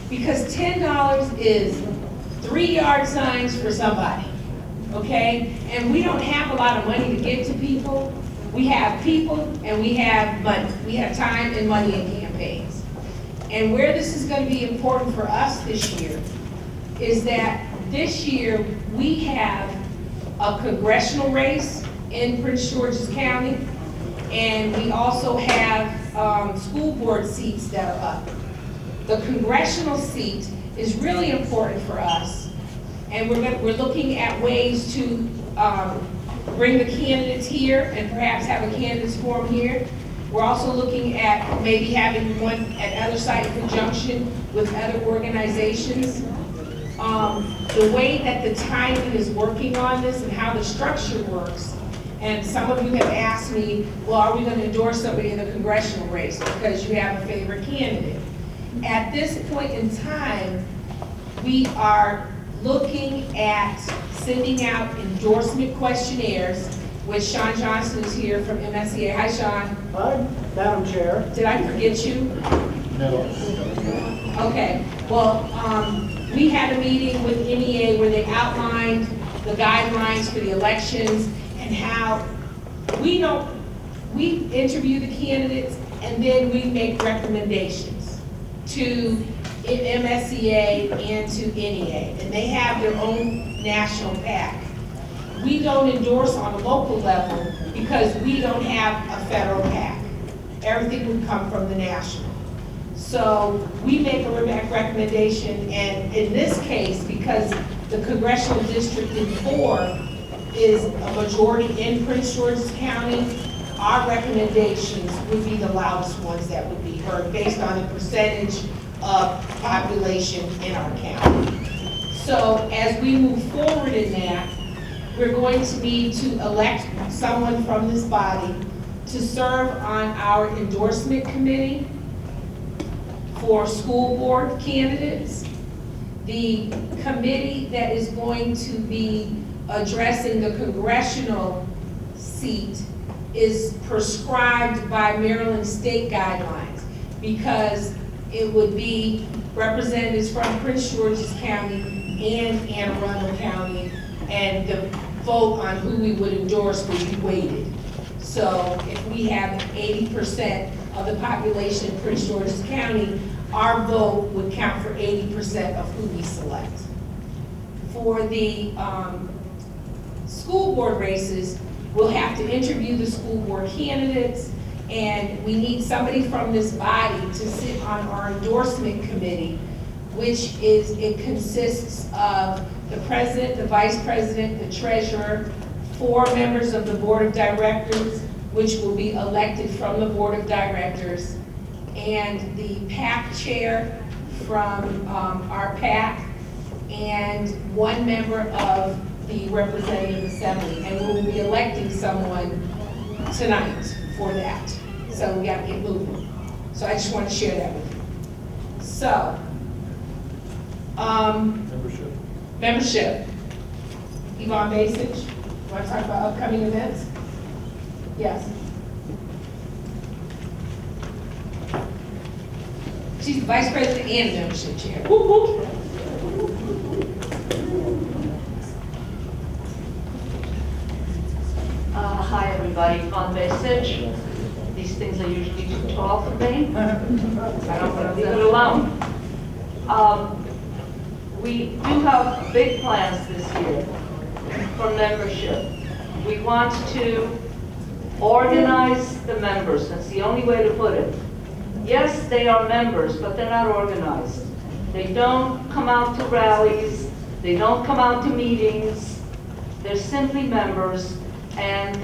Because $10 is 3 yard signs for somebody. Okay? And we don't have a lot of money to give to people. We have people and we have money. We have time and money in campaigns. And where this is going to be important for us this year is that this year we have a congressional race in Prince George's County, and we also have school board seats that are up. The congressional seat is really important for us, and we're looking at ways to bring the candidates here and perhaps have a candidates forum here. We're also looking at maybe having one at other site in conjunction with other organizations. The way that the timing is working on this and how the structure works, and some of you have asked me, well, are we going to endorse somebody in the congressional race because you have a favorite candidate? At this point in time, we are looking at sending out endorsement questionnaires, which Sean Johnson is here from MSEA. Hi, Sean. Hi, Madam Chair. Did I forget you? No. Okay, well, we had a meeting with NEA where they outlined the guidelines for the elections and how we interview the candidates and then we make recommendations to MSEA and to NEA. And they have their own national PAC. We don't endorse on a local level because we don't have a federal PAC. Everything would come from the national. So we make a recommendation, and in this case, because the congressional district in 4 is a majority in Prince George's County, our recommendations would be the loudest ones that would be heard based on the percentage of population in our county. So as we move forward in that, we're going to need to elect someone from this body to serve on our endorsement committee for school board candidates. The committee that is going to be addressing the congressional seat is prescribed by Maryland state guidelines because it would be representatives from Prince George's County and Anne Arundel County, and the vote on who we would endorse would be weighted. So if we have 80% of the population in Prince George's County, our vote would count for 80% of who we select. For the school board races, we'll have to interview the school board candidates, and we need somebody from this body to sit on our endorsement committee, which it consists of the president, the vice president, the treasurer, 4 members of the board of directors, which will be elected from the board of directors, and the PAC chair from our PAC, and 1 member of the representative assembly. And we'll be electing someone tonight for that. So we gotta get moving. So I just want to share that with you. So, membership. Yvonne Basich, want to talk about upcoming events? Yes. She's the vice president and membership chair. Whoop, whoop. Hi, everybody. Yvonne Basich. These things are usually too tall for me. I don't want to leave it alone. We do have big plans this year for membership. We want to organize the members. That's the only way to put it. Yes, they are members, but they're not organized. They don't come out to rallies. They don't come out to meetings. They're simply members, and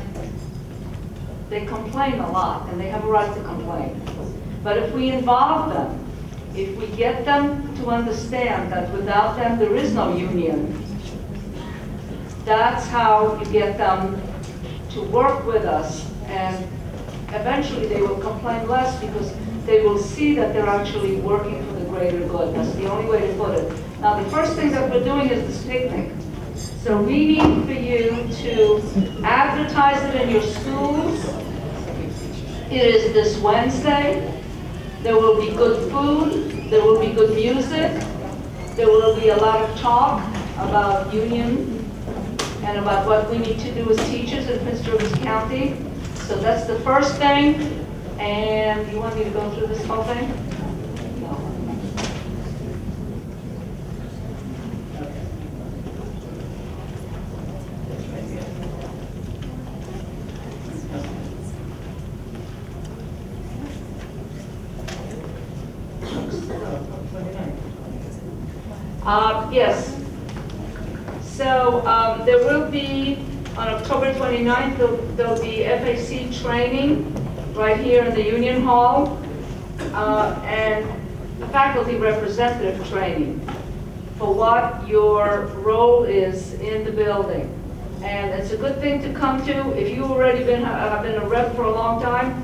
they complain a lot, and they have a right to complain. But if we involve them, if we get them to understand that without them there is no union, that's how you get them to work with us, and eventually they will complain less because they will see that they're actually working for the greater good. That's the only way to put it. Now, the first thing that we're doing is this picnic. So we need for you to advertise it in your schools. It is this Wednesday. There will be good food. There will be good music. There will be a lot of talk about union and about what we need to do as teachers in Prince George's County. So that's the first thing. And you want me to go through this whole thing? No. Yes. So there will be, on October 29th, there'll be FAC training right here in the Union Hall, and faculty representative training for what your role is in the building. And it's a good thing to come to. If you've already have been a rep for a long time,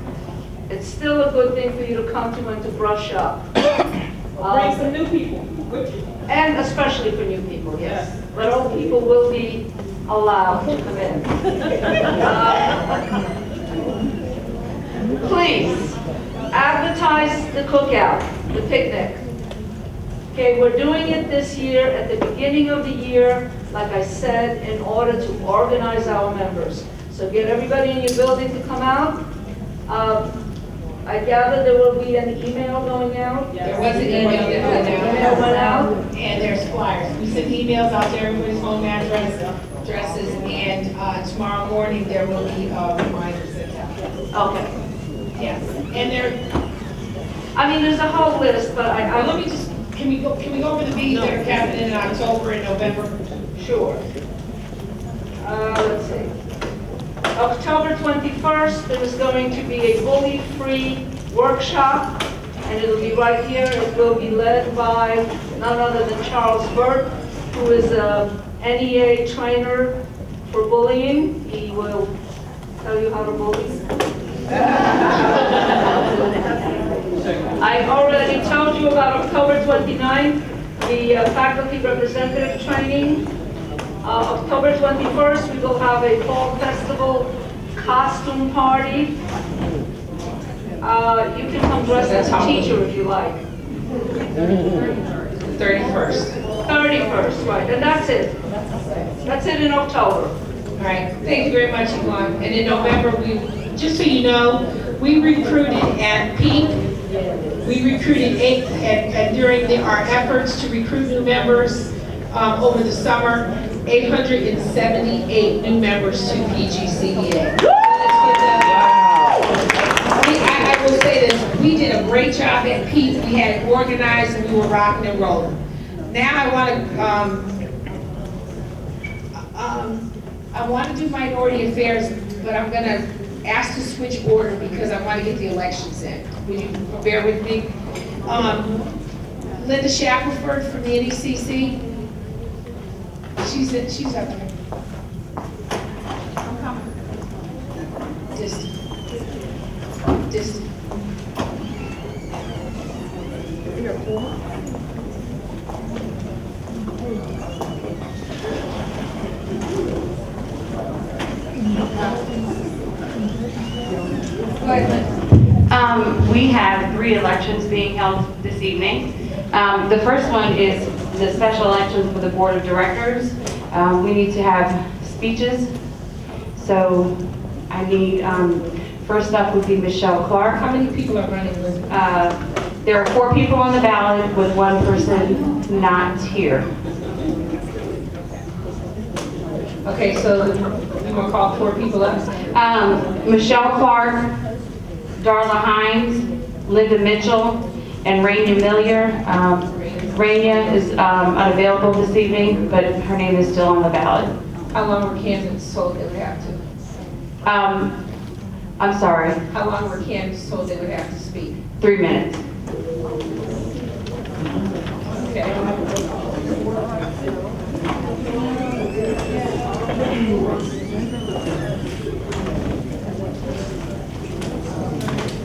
it's still a good thing for you to come to and to brush up. Bring some new people with you. And especially for new people, yes. But old people will be allowed to come in. Please, advertise the cookout, the picnic. Okay, we're doing it this year at the beginning of the year, like I said, in order to organize our members. So get everybody in your building to come out. I gather there will be an email going out. There was an email that went out. And there's flyers. We sent emails out to everybody's home addresses, and tomorrow morning there will be reminders sent out. Okay. Yes, and I mean, there's a whole list, but let me just, can we go over the meetings that are happening in October and November? Sure. Let's see. October 21st, there is going to be a bully-free workshop, and it'll be right here. It will be led by none other than Charles Burt, who is a NEA trainer for bullying. He will tell you how to bully. I already told you about October 29th, the faculty representative training. October 21st, we will have a fall festival costume party. You can come dressed as a teacher if you like. 31st. 31st, right, and that's it. That's it in October. All right, thank you very much, Yvonne. And in November, just so you know, we recruited at peak. We recruited and during our efforts to recruit new members over the summer, 878 new members to PGCEA. I will say this, we did a great job at peak. We had it organized and we were rocking and rolling. Now I want to do minority affairs, but I'm going to ask to switch order because I want to get the elections in. Would you bear with me? Linda Shackelford from the NECC. She's up there. I'm coming. Distant. 3 elections being held this evening. The first one is the special election for the Board of Directors. We need to have speeches. So I need, first up would be Michelle Clark. How many people are running, Liz? There are 4 people on the ballot with 1 person not here. Okay, so you want to call 4 people up? Michelle Clark, Darla Hines, Linda Mitchell, and Raina Millier. Raina is unavailable this evening, but her name is still on the ballot. How long were candidates told they would have to? I'm sorry, How long were candidates told they would have to speak? 3 minutes. Okay.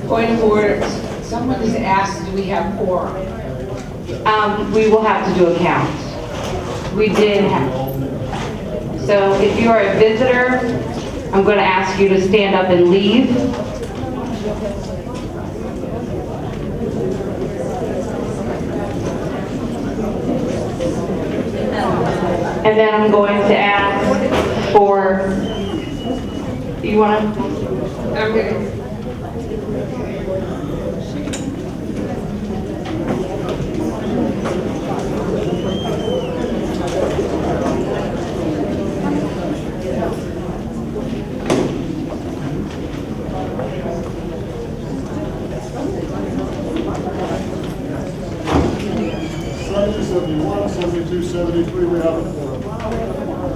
Point of order, someone has asked, do we have quorum? We will have to do a count. We did have. So if you are a visitor, I'm going to ask you to stand up and leave. And then I'm going to ask for, you want to? I'm gonna.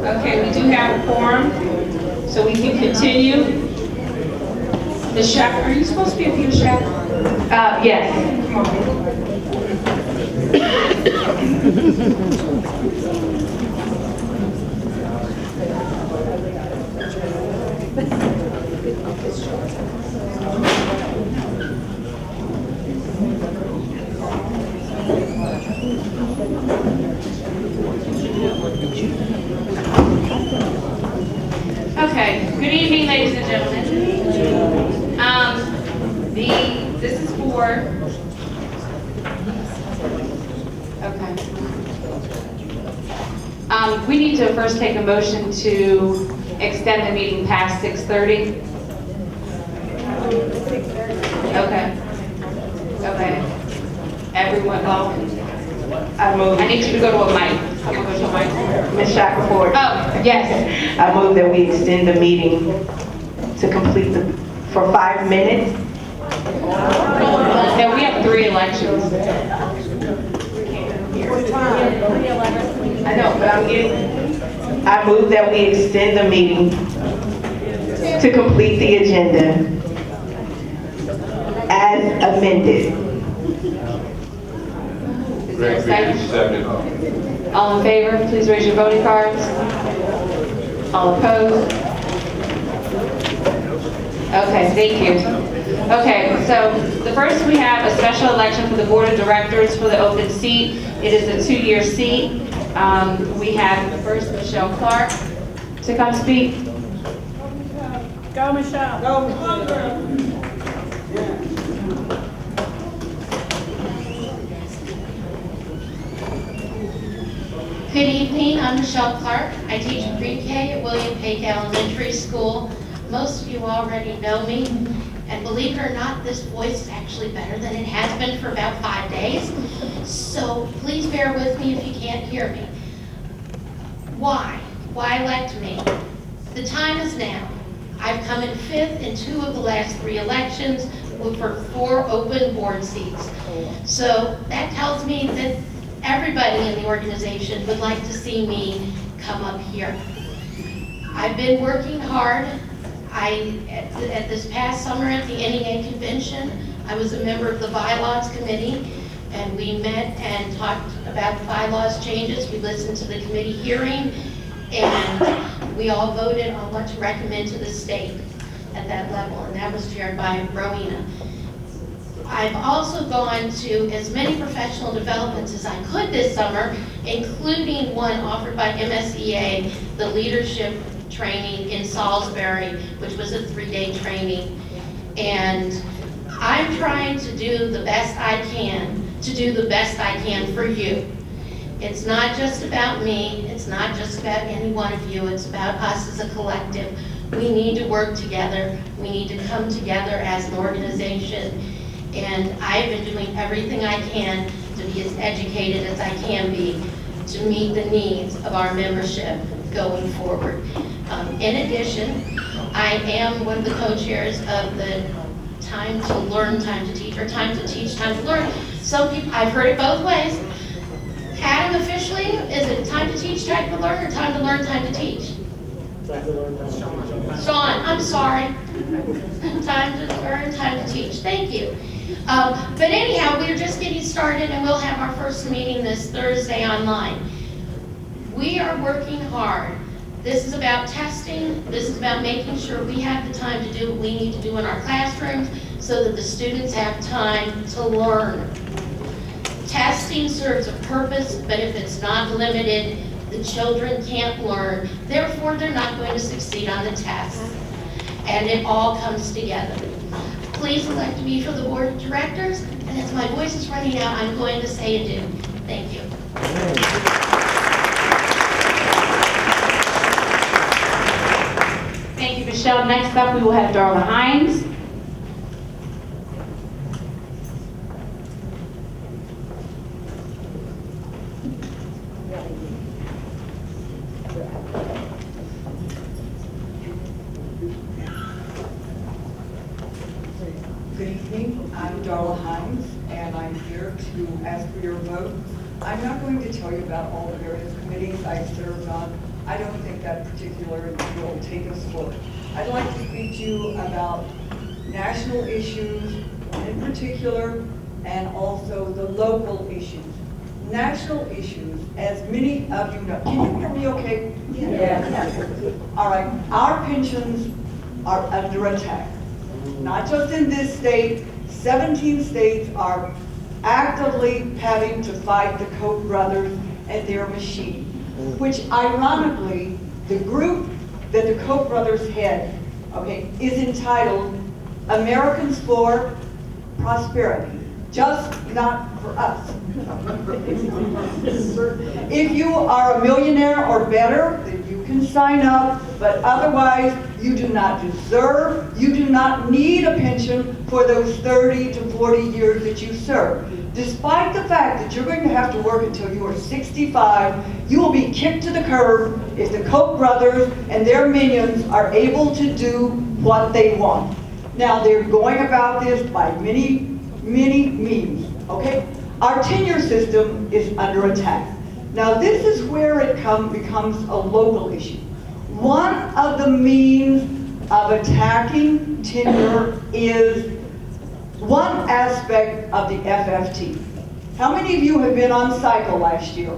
Okay, we do have a quorum, so we can continue. Ms. Shack, are you supposed to be up here, Shack? Yes. Okay, good evening, ladies and gentlemen. This is for, okay. We need to first take a motion to extend the meeting past 6:30. Okay. Okay. Everyone, well, I need you to go to a mic. Someone go to a mic. Ms. Shackelford. Oh, yes. I move that we extend the meeting to complete for 5 minutes. No, we have 3 elections. I know, but I move that we extend the meeting to complete the agenda as amended. Is there a second? Second. All in favor, please raise your voting cards. All opposed? Okay, thank you. Okay, so the first we have a special election for the Board of Directors for the open seat. It is a 2-year seat. We have the first Michelle Clark to come speak. Go, Michelle. Go. Good evening, I'm Michelle Clark. I teach pre-K at William Page Elementary School. Most of you already know me, and believe it or not, this voice is actually better than it has been for about 5 days. So please bear with me if you can't hear me. Why? Why elect me? The time is now. I've come in 5th in 2 of the last 3 elections for 4 open board seats. So that tells me that everybody in the organization would like to see me come up here. I've been working hard. At this past summer at the NEA convention, I was a member of the bylaws committee, and we met and talked about the bylaws changes. We listened to the committee hearing, and we all voted on what to recommend to the state at that level, and that was chaired by Rowena. I've also gone to as many professional developments as I could this summer, including one offered by MSEA, the leadership training in Salisbury, which was a 3-day training. And I'm trying to do the best I can, for you. It's not just about me, it's not just about any one of you, it's about us as a collective. We need to work together, we need to come together as an organization, and I've been doing everything I can to be as educated as I can be to meet the needs of our membership going forward. In addition, I am one of the co-chairs of the Time to Learn, Time to Teach, or Time to Teach, Time to Learn. Some people, I've heard it both ways. Adam, officially, is it time to teach, time to learn, or time to learn, time to teach? Sean, I'm sorry. Time to learn, time to teach. Thank you. But anyhow, we're just getting started, and we'll have our first meeting this Thursday online. We are working hard. This is about testing. This is about making sure we have the time to do what we need to do in our classrooms so that the students have time to learn. Testing serves a purpose, but if it's not limited, the children can't learn. Therefore, they're not going to succeed on the test. And it all comes together. Please elect me for the board of directors, and as my voice is running out, I'm going to say adieu. Thank you. Thank you, Michelle. Next up, we will have Darla Hines. Good evening, I'm Darla Hines, and I'm here to ask for your vote. I'm not going to tell you about all the various committees I served on. I don't think that particular will take us forward. I'd like to speak to you about national issues in particular, and also the local issues. National issues, as many of you know. Can you hear me okay? Yeah. All right, our pensions are under attack. Not just in this state, 17 states are actively having to fight the Koch brothers and their machine, which ironically, the group that the Koch brothers head, okay, is entitled Americans for Prosperity, just not for us. If you are a millionaire or better, then you can sign up, but otherwise, you do not deserve, you do not need a pension for those 30 to 40 years that you serve. Despite the fact that you're going to have to work until you are 65, you will be kicked to the curb if the Koch brothers and their minions are able to do what they want. Now, they're going about this by many, many means, okay? Our tenure system is under attack. Now, this is where it becomes a local issue. One of the means of attacking tenure is one aspect of the FFT. How many of you have been on cycle last year?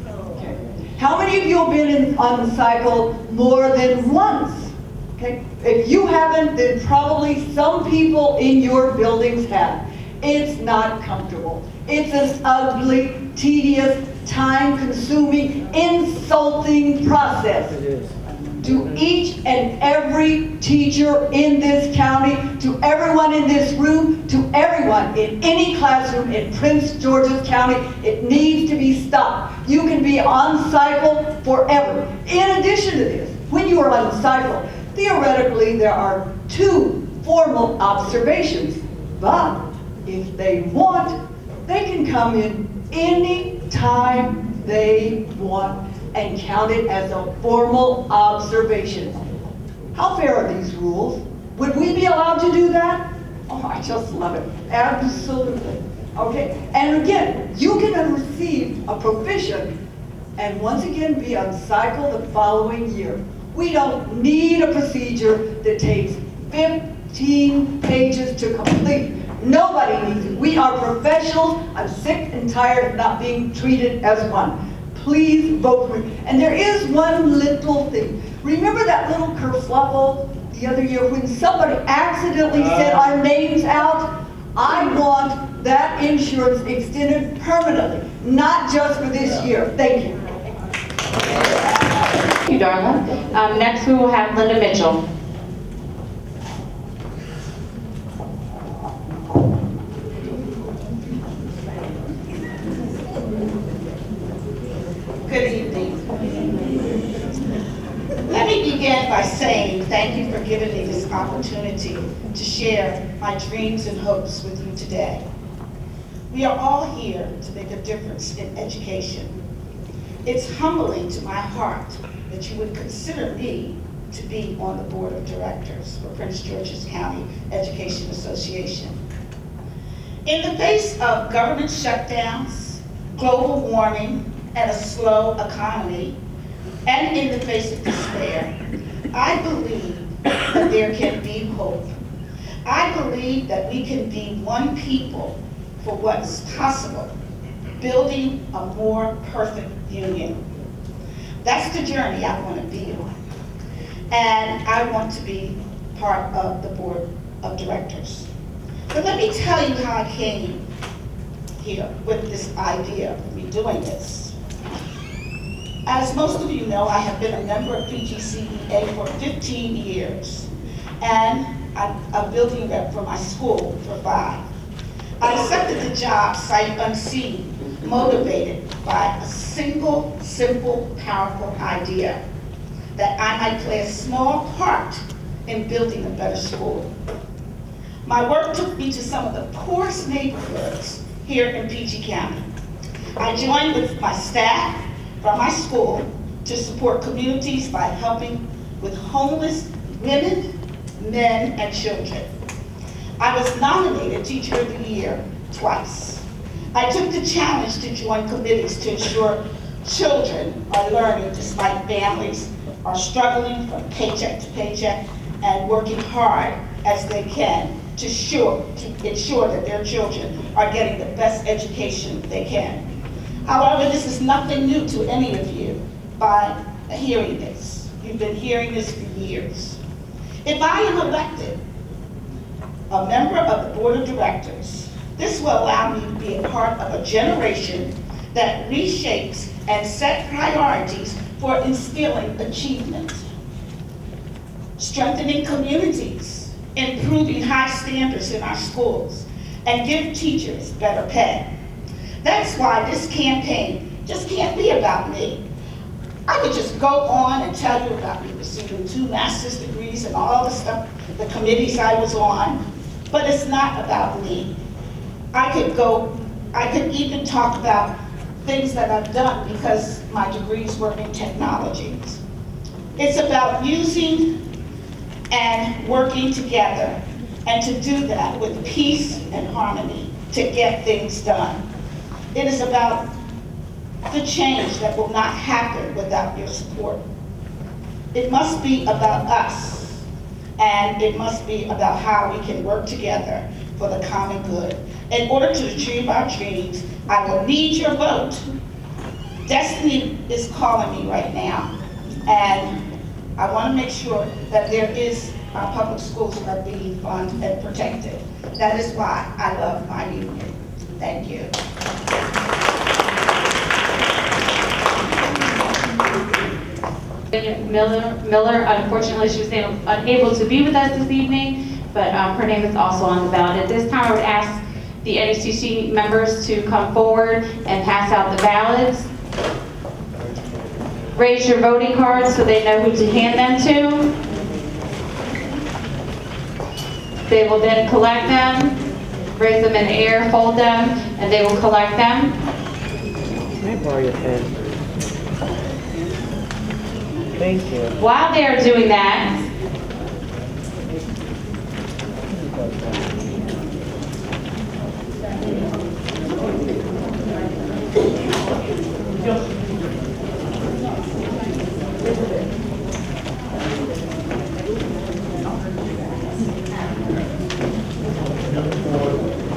Okay. How many of you have been on cycle more than once? Okay. If you haven't, then probably some people in your buildings have. It's not comfortable. It's an ugly, tedious, time-consuming, insulting process. It is. To each and every teacher in this county, to everyone in this room, to everyone in any classroom in Prince George's County, it needs to be stopped. You can be on cycle forever. In addition to this, when you are on cycle, theoretically there are 2 formal observations, but if they want, they can come in any time they want and count it as a formal observation. How fair are these rules? Would we be allowed to do that? Oh, I just love it. Absolutely. Okay, and again, you can receive a provision and once again be on cycle the following year. We don't need a procedure that takes 15 pages to complete. Nobody needs it. We are professionals. I'm sick and tired of not being treated as one. Please vote for me. And there is one little thing. Remember that little kerfluffle the other year when somebody accidentally said our names out? I want that insurance extended permanently, not just for this year. Thank you. Thank you, Darla. Next, we will have Linda Mitchell. by saying thank you for giving me this opportunity to share my dreams and hopes with you today. We are all here to make a difference in education. It's humbling to my heart that you would consider me to be on the board of directors for Prince George's County Education Association. In the face of government shutdowns, global warming, and a slow economy, and in the face of despair, I believe that there can be hope. I believe that we can be one people for what's possible, building a more perfect union. That's the journey I want to be on. And I want to be part of the board of directors. But let me tell you how I came here with this idea of me doing this. As most of you know, I have been a member of PGCEA for 15 years, and I'm a building rep for my school for 5. I accepted the job sight unseen, motivated by a single, simple, powerful idea that I might play a small part in building a better school. My work took me to some of the poorest neighborhoods here in PG County. I joined with my staff from my school to support communities by helping with homeless women, men, and children. I was nominated Teacher of the Year twice. I took the challenge to join committees to ensure children are learning despite families are struggling from paycheck to paycheck and working hard as they can to ensure that their children are getting the best education they can. However, this is nothing new to any of you by hearing this. You've been hearing this for years. If I am elected a member of the board of directors, this will allow me to be a part of a generation that reshapes and set priorities for instilling achievement, strengthening communities, improving high standards in our schools, and give teachers better pay. That's why this campaign just can't be about me. I could just go on and tell you about me receiving 2 master's degrees and all the stuff, the committees I was on, but it's not about me. I could even talk about things that I've done because my degrees were in technology. It's about using and working together, and to do that with peace and harmony to get things done. It is about the change that will not happen without your support. It must be about us, and it must be about how we can work together for the common good. In order to achieve our dreams, I will need your vote. Destiny is calling me right now, and I want to make sure that our public schools are being funded and protected. That is why I love my union. Thank you. Miller, unfortunately, she was unable to be with us this evening, but her name is also on the ballot. At this time, I would ask the NECC members to come forward and pass out the ballots. Raise your voting cards so they know who to hand them to. They will then collect them, raise them in the air, fold them, and they will collect them. Can I borrow your pen? Thank you. While they are doing that,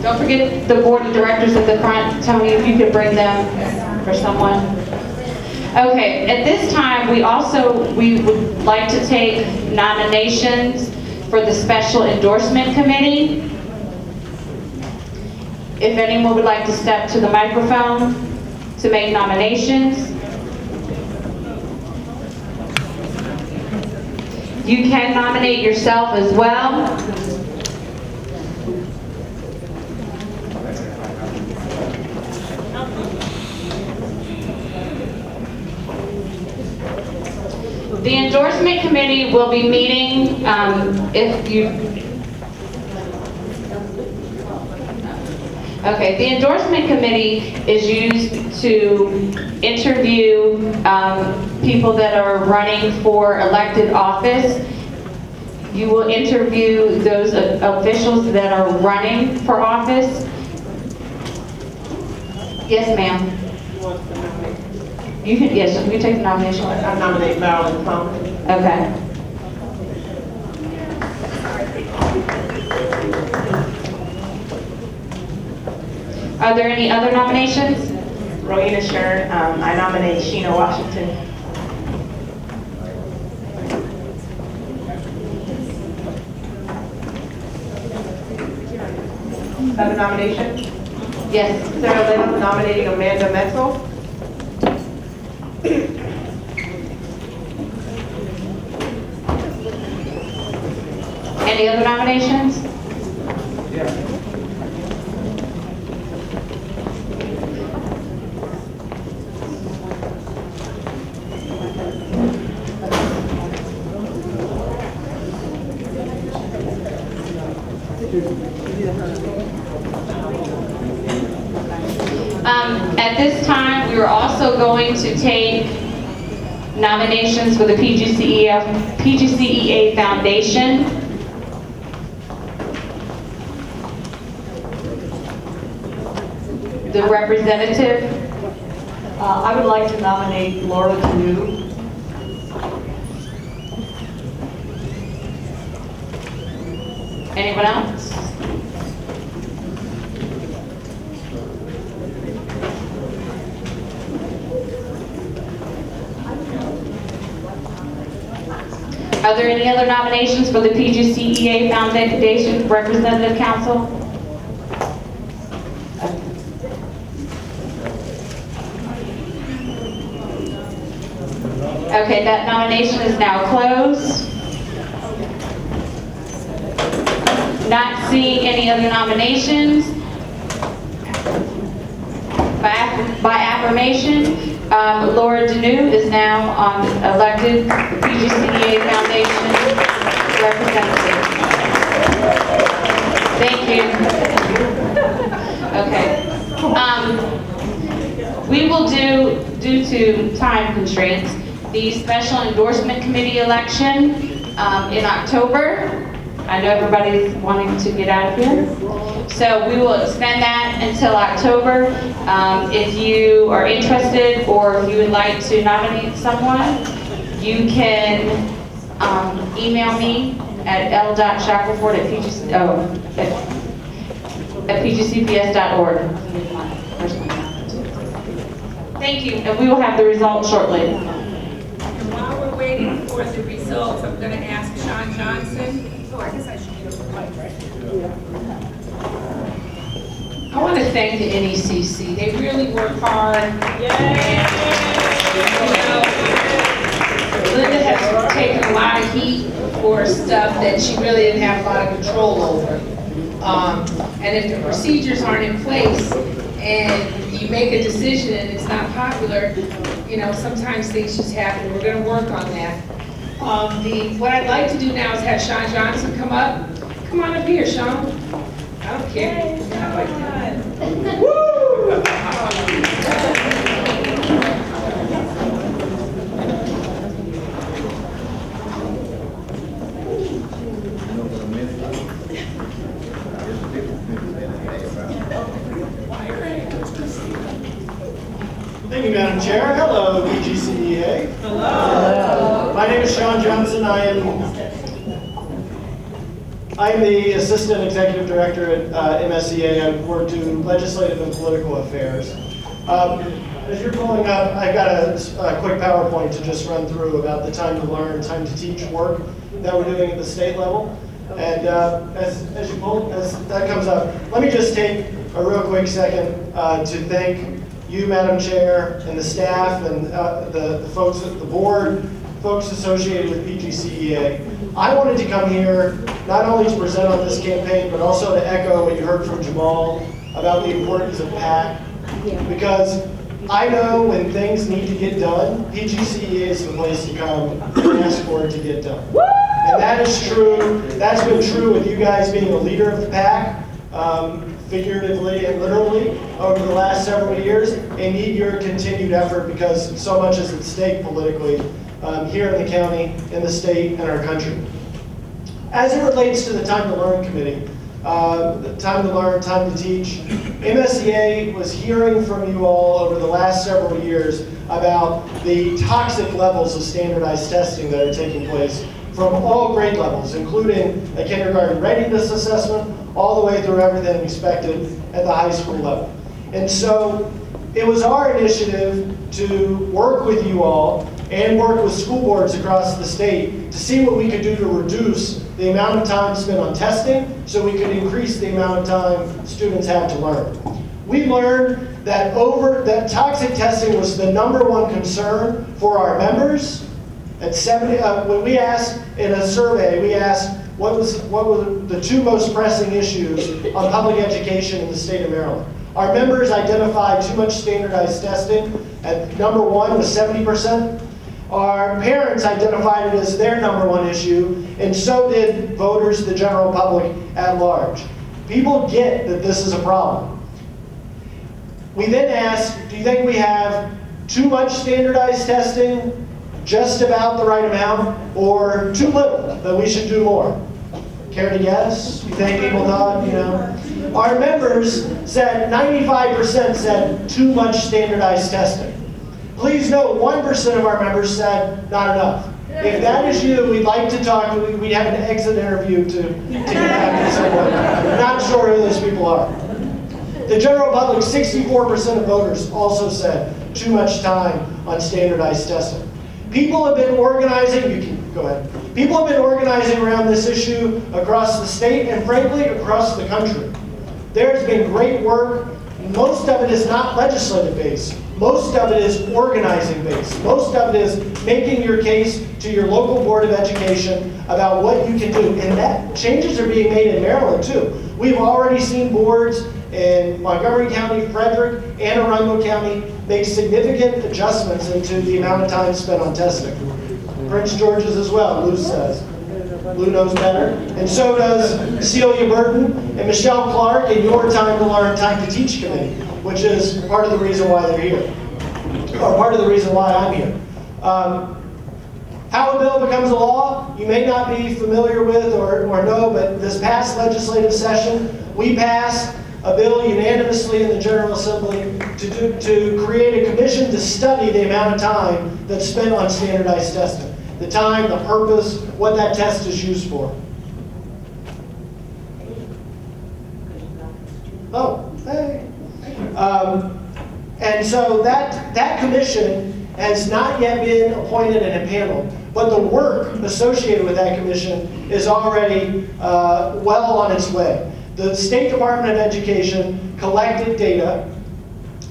don't forget the board of directors at the front. Tony, if you could bring them for someone. Okay, at this time, we would like to take nominations for the Special Endorsement Committee. If anyone would like to step to the microphone to make nominations. You can nominate yourself as well. The endorsement committee will be meeting, Okay, the endorsement committee is used to interview people that are running for elected office. You will interview those officials that are running for office. Yes, ma'am. You can, yes, you can take the nomination. I nominate Marilyn Plummer. Okay. Are there any other nominations? Rowena Shern, I nominate Sheena Washington. Other nomination? Yes. Sarah Lynn nominating Amanda Metzel. Any other nominations? At this time, we are also going to take nominations for the PGCEA Foundation. The representative. I would like to nominate Laura Tanu. Anyone else? Are there any other nominations for the PGCEA Foundation Representative Council? Okay, that nomination is now closed. Not seeing any other nominations. By affirmation, Laura Danu is now elected PGCEA Foundation representative. Thank you. Okay. We will due to time constraints, the special endorsement committee election in October. I know everybody's wanting to get out of here. So we will extend that until October. If you are interested or if you would like to nominate someone, you can email me at l.shackelford@pgcps.org. Thank you, and we will have the results shortly. And while we're waiting for the results, I'm going to ask Sean Johnson. Oh, I guess I should get a mic, right? I want to thank the NECC. They really work hard. Linda has taken a lot of heat for stuff that she really didn't have a lot of control over. And if the procedures aren't in place and you make a decision and it's not popular, you know, sometimes things just happen. We're going to work on that. What I'd like to do now is have Sean Johnson come up. Come on up here, Sean. I don't care. Not like that. Woo! Thank you, Madam Chair. Hello, PGCEA. Hello. My name is Sean Johnson. I am the Assistant Executive Director at MSEA. I work in legislative and political affairs. As you're pulling up, I've got a quick PowerPoint to just run through about the time to learn, time to teach work that we're doing at the state level. And as that comes up, let me just take a real quick second to thank you, Madam Chair, and the staff, and the folks at the board, folks associated with PGCEA. I wanted to come here not only to present on this campaign, but also to echo what you heard from Jamal about the importance of PAC, because I know when things need to get done, PGCE is the place to come and ask for it to get done. And that is true. That's been true with you guys being a leader of the pack, figuratively and literally, over the last several years, and need your continued effort because so much is at stake politically here in the county, in the state, and our country. As it relates to the Time to Learn Committee, Time to Learn, Time to Teach, MSEA was hearing from you all over the last several years about the toxic levels of standardized testing that are taking place from all grade levels, including a kindergarten readiness assessment, all the way through everything expected at the high school level. And so it was our initiative to work with you all and work with school boards across the state to see what we could do to reduce the amount of time spent on testing so we could increase the amount of time students have to learn. We learned that toxic testing was the #1 concern for our members. At 70, when we asked in a survey, we asked what were the 2 most pressing issues on public education in the state of Maryland. Our members identified too much standardized testing at #1 with 70%. Our parents identified it as their #1 issue, and so did voters, the general public at large. People get that this is a problem. We then asked, do you think we have too much standardized testing, just about the right amount, or too little, that we should do more? Care to guess? You think people thought, Our members said, 95% said too much standardized testing. Please note, 1% of our members said not enough. If that is you, we'd like to talk, we'd have an exit interview to get back to someone. I'm not sure who those people are. The general public, 64% of voters also said too much time on standardized testing. People have been organizing, you can go ahead. People have been organizing around this issue across the state and frankly across the country. There's been great work. Most of it is not legislative based. Most of it is organizing based. Most of it is making your case to your local board of education about what you can do. And that changes are being made in Maryland too. We've already seen boards in Montgomery County, Frederick, and Arundel County make significant adjustments into the amount of time spent on testing. Prince George's as well, Lou says. Lou knows better. And so does Celia Burton and Michelle Clark in your Time to Learn, Time to Teach committee, which is part of the reason why they're here, or part of the reason why I'm here. How a bill becomes a law, you may not be familiar with or know, but this past legislative session, we passed a bill unanimously in the General Assembly to create a commission to study the amount of time that's spent on standardized testing. The time, the purpose, what that test is used for. Oh, hey. And so that commission has not yet been appointed in a panel, but the work associated with that commission is already well on its way. The State Department of Education collected data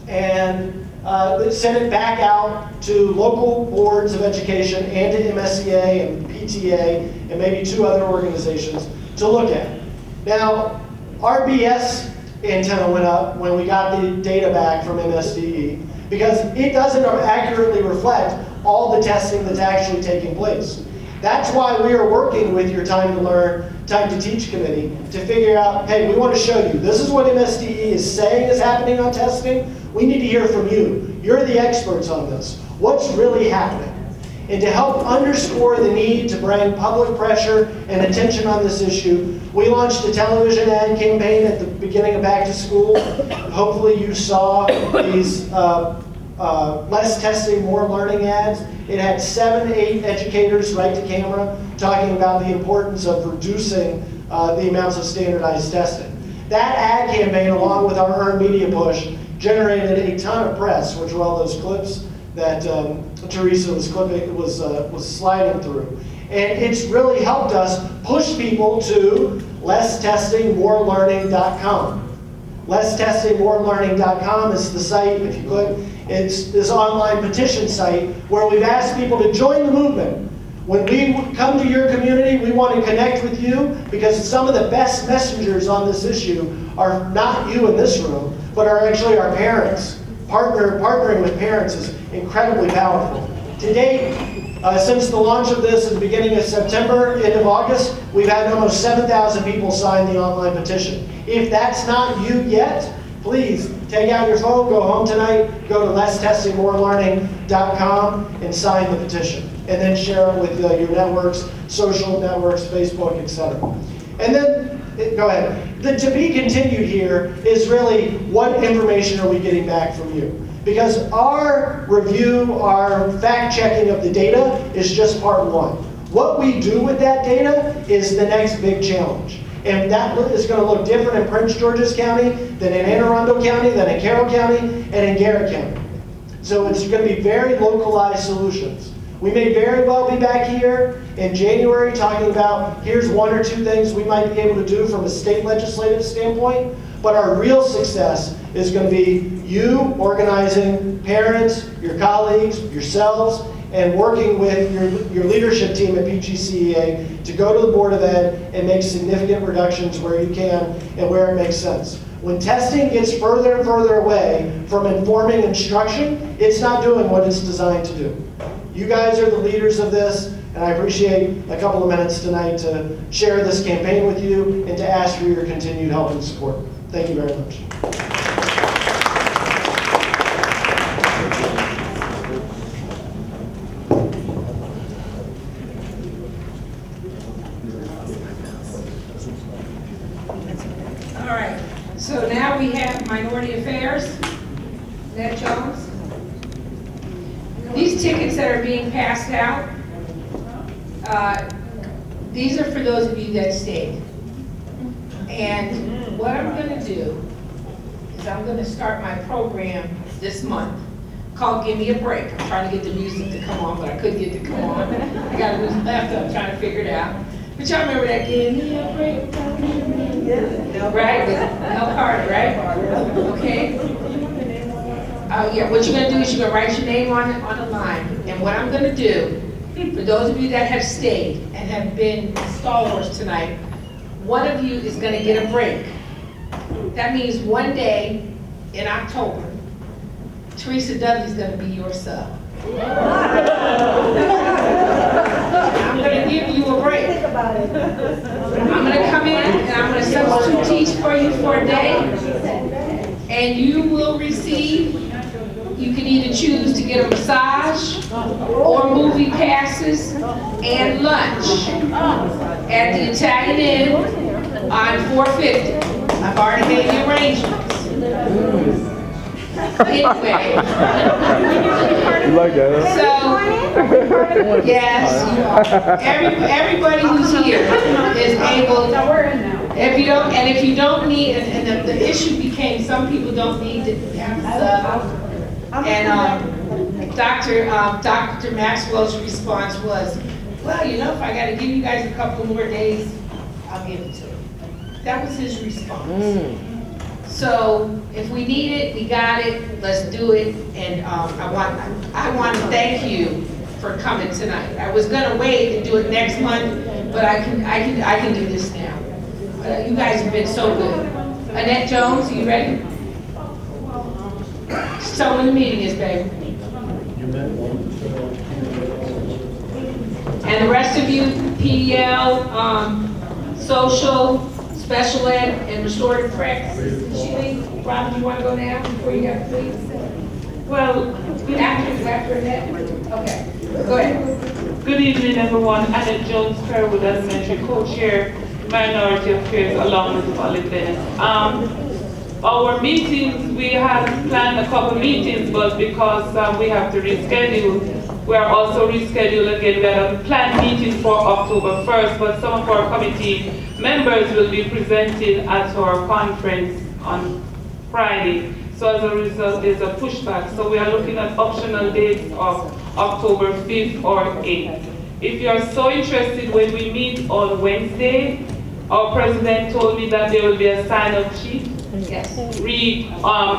and sent it back out to local boards of education and to MSEA and PTA and maybe 2 other organizations to look at. Now, our BS antenna went up when we got the data back from MSDE because it doesn't accurately reflect all the testing that's actually taking place. That's why we are working with your Time to Learn, Time to Teach committee to figure out, hey, we want to show you, this is what MSDE is saying is happening on testing. We need to hear from you. You're the experts on this. What's really happening? And to help underscore the need to bring public pressure and attention on this issue, we launched a television ad campaign at the beginning of back to school. Hopefully you saw these less testing, more learning ads. It had 7, 8 educators right to camera talking about the importance of reducing the amounts of standardized testing. That ad campaign, along with our earned media push, generated a ton of press, which were all those clips that Teresa was sliding through. And it's really helped us push people to LessTestingMoreLearning.com. LessTestingMoreLearning.com is the site, if you click, it's this online petition site where we've asked people to join the movement. When we come to your community, we want to connect with you because some of the best messengers on this issue are not you in this room, but are actually our parents partnering with parents is incredibly powerful. To date, since the launch of this at the beginning of September, end of August, we've had almost 7,000 people sign the online petition. If that's not you yet, please take out your phone, go home tonight, go to lesstestingmorelearning.com and sign the petition. And then share it with your networks, social networks, Facebook, etc. And then, go ahead. The to be continued here is really what information are we getting back from you? Because our review, our fact checking of the data is just part one. What we do with that data is the next big challenge. And that is going to look different in Prince George's County than in Anne Arundel County, than in Carroll County, and in Garrett County. So it's going to be very localized solutions. We may very well be back here in January talking about here's one or two things we might be able to do from a state legislative standpoint, but our real success is going to be you organizing parents, your colleagues, yourselves, and working with your leadership team at PGCEA to go to the Board of Ed and make significant reductions where you can and where it makes sense. When testing gets further and further away from informing instruction, it's not doing what it's designed to do. You guys are the leaders of this, and I appreciate a couple of minutes tonight to share this campaign with you and to ask for your continued help and support. Thank you very much. All right, so now we have Minority Affairs. Ned Jones. These tickets that are being passed out, these are for those of you that stayed. And what I'm going to do is I'm going to start my program this month called Give Me a Break. I'm trying to get the music to come on, but I couldn't get it to come on. I got it left up trying to figure it out. But y'all remember that Give Me a Break? Right? With Mel Carter, right? Okay. Yeah, what you're going to do is you're going to write your name on the line. And what I'm going to do, for those of you that have stayed and have been stalwarts tonight, one of you is going to get a break. That means one day in October, Teresa Dudley's going to be your sub. I'm going to give you a break. I'm going to come in and I'm going to substitute teach for you for a day. And you will receive, you can either choose to get a massage or movie passes and lunch at the Italian Inn on 450. I've already made the arrangements. Anyway. You like that, huh? So, yes, everybody who's here is able, if you don't need, and the issue became some people don't need to have and Dr. Maxwell's response was, well, you know, if I got to give you guys a couple more days, I'll give it to you. That was his response. So if we need it, we got it. Let's do it. And I want to thank you for coming tonight. I was gonna wait and do it next month, but I can do this now. You guys have been so good. Annette Jones, are you ready? Just tell when the meeting is, baby. And the rest of you, PDL, social, special ed, and restorative practices. Did she leave? Robin, you want to go now before you have to leave? Well, after that? Okay, go ahead. Good evening, everyone. Annette Jones, Fairwood Elementary, co-chair, Minority Affairs, along with Polly Bennett. Our meetings, we had planned a couple meetings, but because we have to reschedule, we are also rescheduled again. We had a planned meeting for October 1st, but some of our committee members will be presenting at our conference on Friday. So as a result, there's a pushback. So we are looking at optional dates of October 5th or 8th. If you are so interested, when we meet on Wednesday, our president told me that there will be a sign-up sheet. Yes.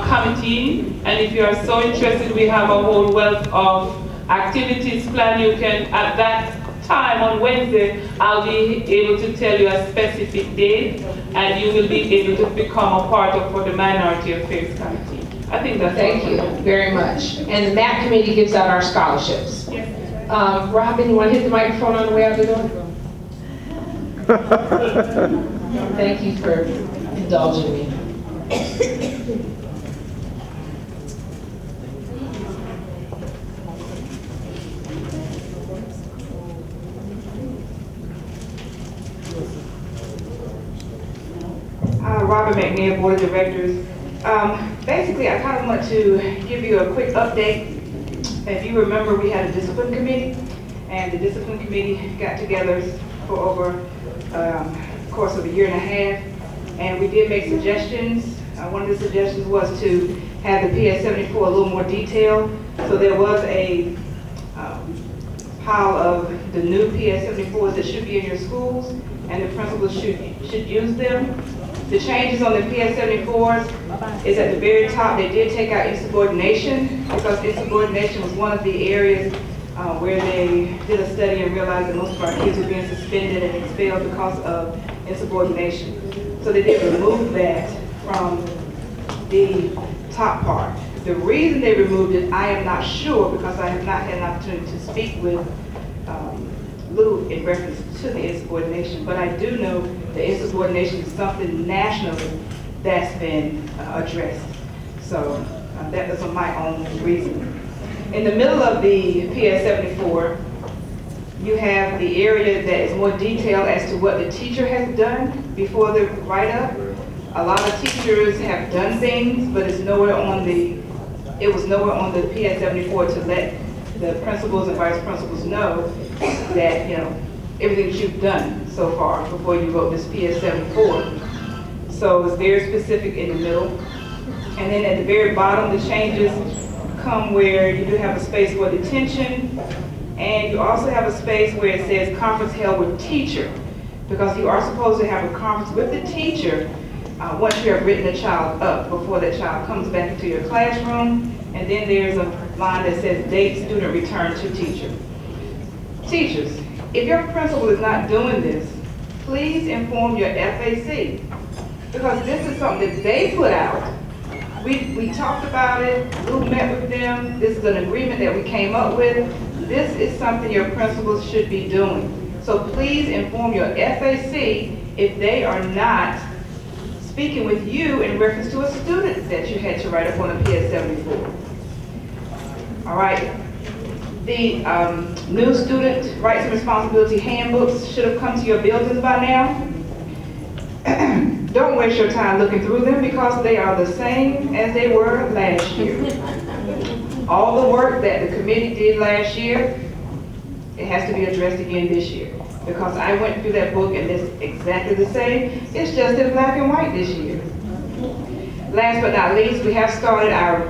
Committee, and if you are so interested, we have a whole wealth of activities planned. You can, at that time on Wednesday, I'll be able to tell you a specific date, and you will be able to become a part of for the Minority Affairs Committee. I think that's. Thank you very much. And the MAP committee gives out our scholarships. Robin, you want to hit the microphone on the way out the door? Thank you for indulging me. Robert McNair, Board of Directors. Basically, I kind of want to give you a quick update. If you remember, we had a discipline committee, and the discipline committee got together for over the course of a year and a half, and we did make suggestions. One of the suggestions was to have the PS-74 a little more detailed. So there was a pile of the new PS-74s that should be in your schools, and the principals should use them. The changes on the PS-74s is at the very top. They did take out insubordination, because insubordination was one of the areas where they did a study and realized that most of our kids were being suspended and expelled because of insubordination. So they did remove that from the top part. The reason they removed it, I am not sure, because I have not had an opportunity to speak with Lou in reference to the insubordination, but I do know that insubordination is something nationally that's been addressed. So that was my own reason. In the middle of the PS-74, you have the area that is more detailed as to what the teacher has done before the write-up. A lot of teachers have done things, but it was nowhere on the PS-74 to let the principals and vice principals know that, everything that you've done so far before you wrote this PS-74. So it's very specific in the middle. And then at the very bottom, the changes come where you do have a space for detention, and you also have a space where it says conference held with teacher, because you are supposed to have a conference with the teacher once you have written a child up, before that child comes back into your classroom. And then there's a line that says date student return to teacher. Teachers, if your principal is not doing this, please inform your FAC, because this is something that they put out. We talked about it, Lou met with them, this is an agreement that we came up with. This is something your principals should be doing. So please inform your FAC if they are not speaking with you in reference to a student that you had to write up on a PS-74. All right. The new student rights and responsibility handbooks should have come to your buildings by now. Don't waste your time looking through them, because they are the same as they were last year. All the work that the committee did last year, it has to be addressed again this year. Because I went through that book and it's exactly the same. It's just in black and white this year. Last but not least, we have started our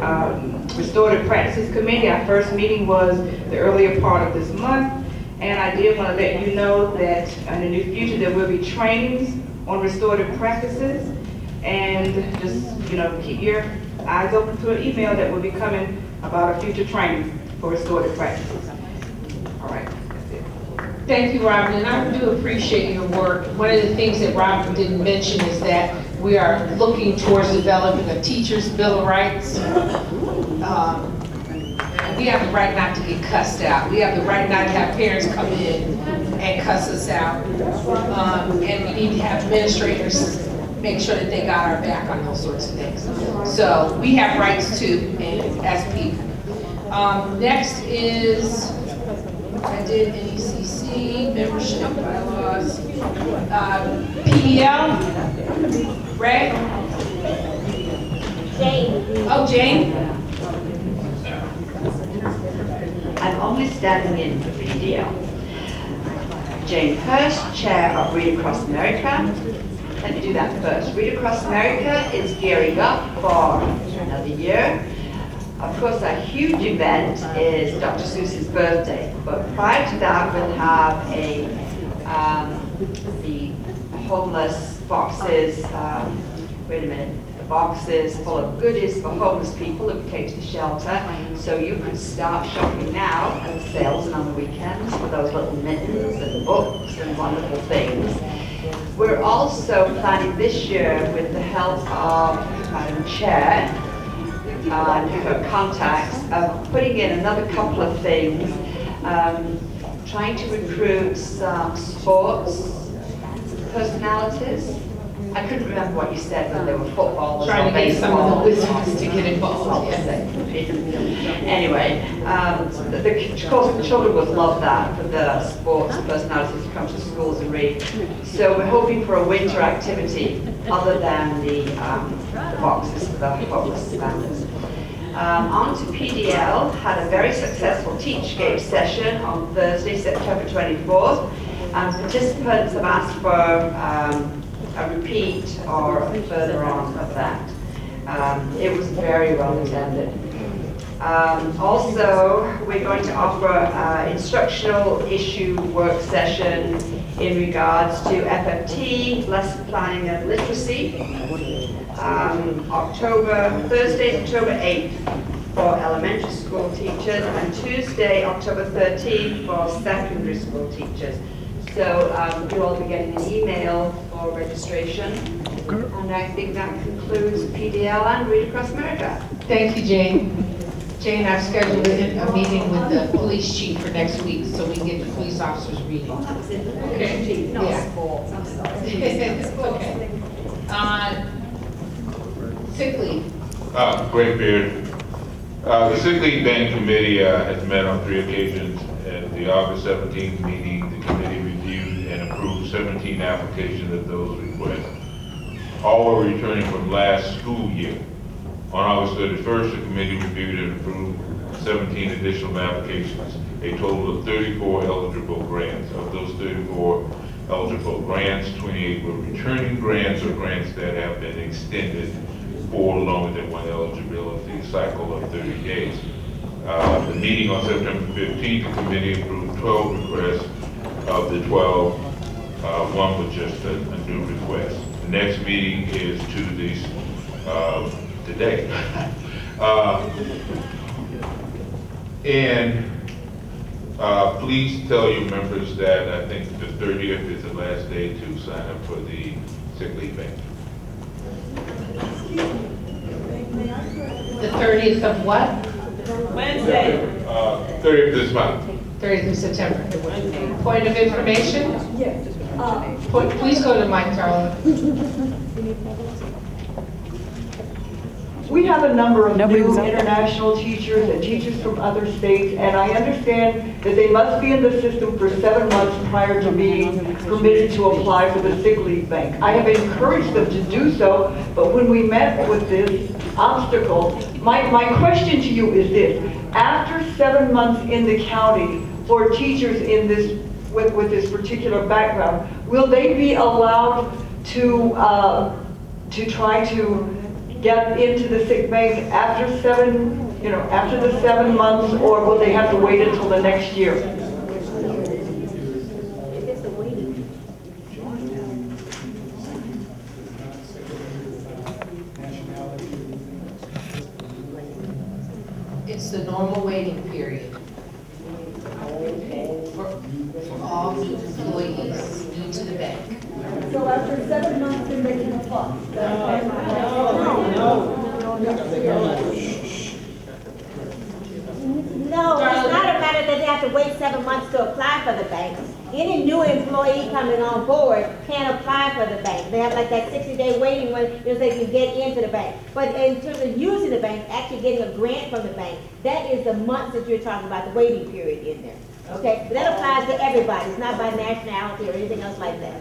Restorative Practices Committee. Our first meeting was the earlier part of this month. And I did want to let you know that in the near future there will be trainings on restorative practices. And just, keep your eyes open to an email that will be coming about a future training for restorative practices. All right, that's it. Thank you, Robin, and I do appreciate your work. One of the things that Robin didn't mention is that we are looking towards developing a teacher's bill of rights. We have the right not to get cussed out. We have the right not to have parents come in and cuss us out. And we need to have administrators make sure that they got our back on those sorts of things. So we have rights too, as people. Next is, I did NECC, membership bylaws, PDL, Ray? Jane. Oh, Jane? I'm only standing in for PDL. Jane Hurst, Chair of Read Across America. Let me do that first. Read Across America is gearing up for another year. Of course, a huge event is Dr. Seuss's birthday, but prior to that, we'll have the homeless boxes, boxes full of goodies for homeless people that we take to the shelter. So you can start shopping now at the sales and on the weekends for those little mittens and books and wonderful things. We're also planning this year, with the help of Madam Chair, and her contacts of putting in another couple of things, trying to recruit some sports personalities. I couldn't remember what you said when they were footballers. Trying to get some of the wizards to get involved. Oh, anyway, of course, the children would love that, for the sports personalities to come to schools and read. So we're hoping for a winter activity other than the boxes for the hopeless standards. On to PDL, had a very successful Teachscape session on Thursday, September 24th. Participants have asked for a repeat or a further on of that. It was very well attended. Also, we're going to offer an instructional issue work session in regards to FFT, lesson planning and literacy. Thursday, October 8th for elementary school teachers, and Tuesday, October 13th for secondary school teachers. So you'll all be getting an email for registration. And I think that concludes PDL and Read Across America. Thank you, Jane. Jane, I've scheduled a meeting with the police chief for next week so we can get the police officers reading. Okay? Yeah. Okay. Sick leave. Great Beard. The Sick Leave Bank Committee has met on 3 occasions. At the August 17th meeting, the committee reviewed and approved 17 applications of those requests. All were returning from last school year. On August 31st, the committee reviewed and approved 17 additional applications, a total of 34 eligible grants. Of those 34 eligible grants, 28 were returning grants or grants that have been extended for longer than one eligibility cycle of 30 days. The meeting on September 15th, the committee approved 12 requests. Of the 12, one was just a new request. The next meeting is today. Please tell your members that I think the 30th is the last day to sign up for the sick leave bank. The 30th of what? Wednesday. 30th this month. 30th of September. Point of information? Yes. Please go to Mike, Charlotte. We have a number of new international teachers and teachers from other states, and I understand that they must be in the system for 7 months prior to being permitted to apply for the sick leave bank. I have encouraged them to do so, but when we met with this obstacle, my question to you is this: after 7 months in the county for teachers in this with this particular background, will they be allowed to try to get into the sick bank after after the 7 months, or will they have to wait until the next year? It's the normal waiting period for all new employees new to the bank. So after 7 months, then they can apply? No, it's not a matter that they have to wait 7 months to apply for the bank. Any new employee coming on board can apply for the bank. They have like that 60-day waiting when they can get into the bank. But in terms of using the bank, actually getting a grant from the bank, that is the months that you're talking about, the waiting period in there. Okay? But that applies to everybody. It's not by nationality or anything else like that.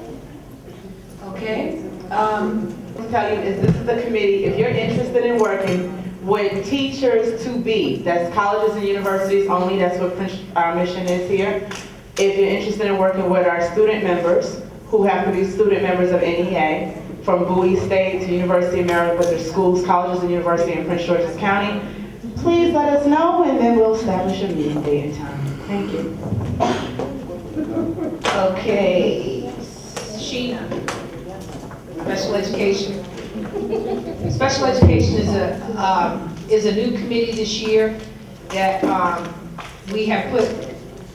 Okay. I'll tell you, this is a committee, if you're interested in working with teachers to be, that's colleges and universities only, that's what our mission is here. If you're interested in working with our student members, who have to be student members of NEA, from Bowie State to University of Maryland, with their schools, colleges, and university in Prince George's County, please let us know, and then we'll establish a meeting date and time. Thank you. Okay. Special education. Special education is a new committee this year that we have put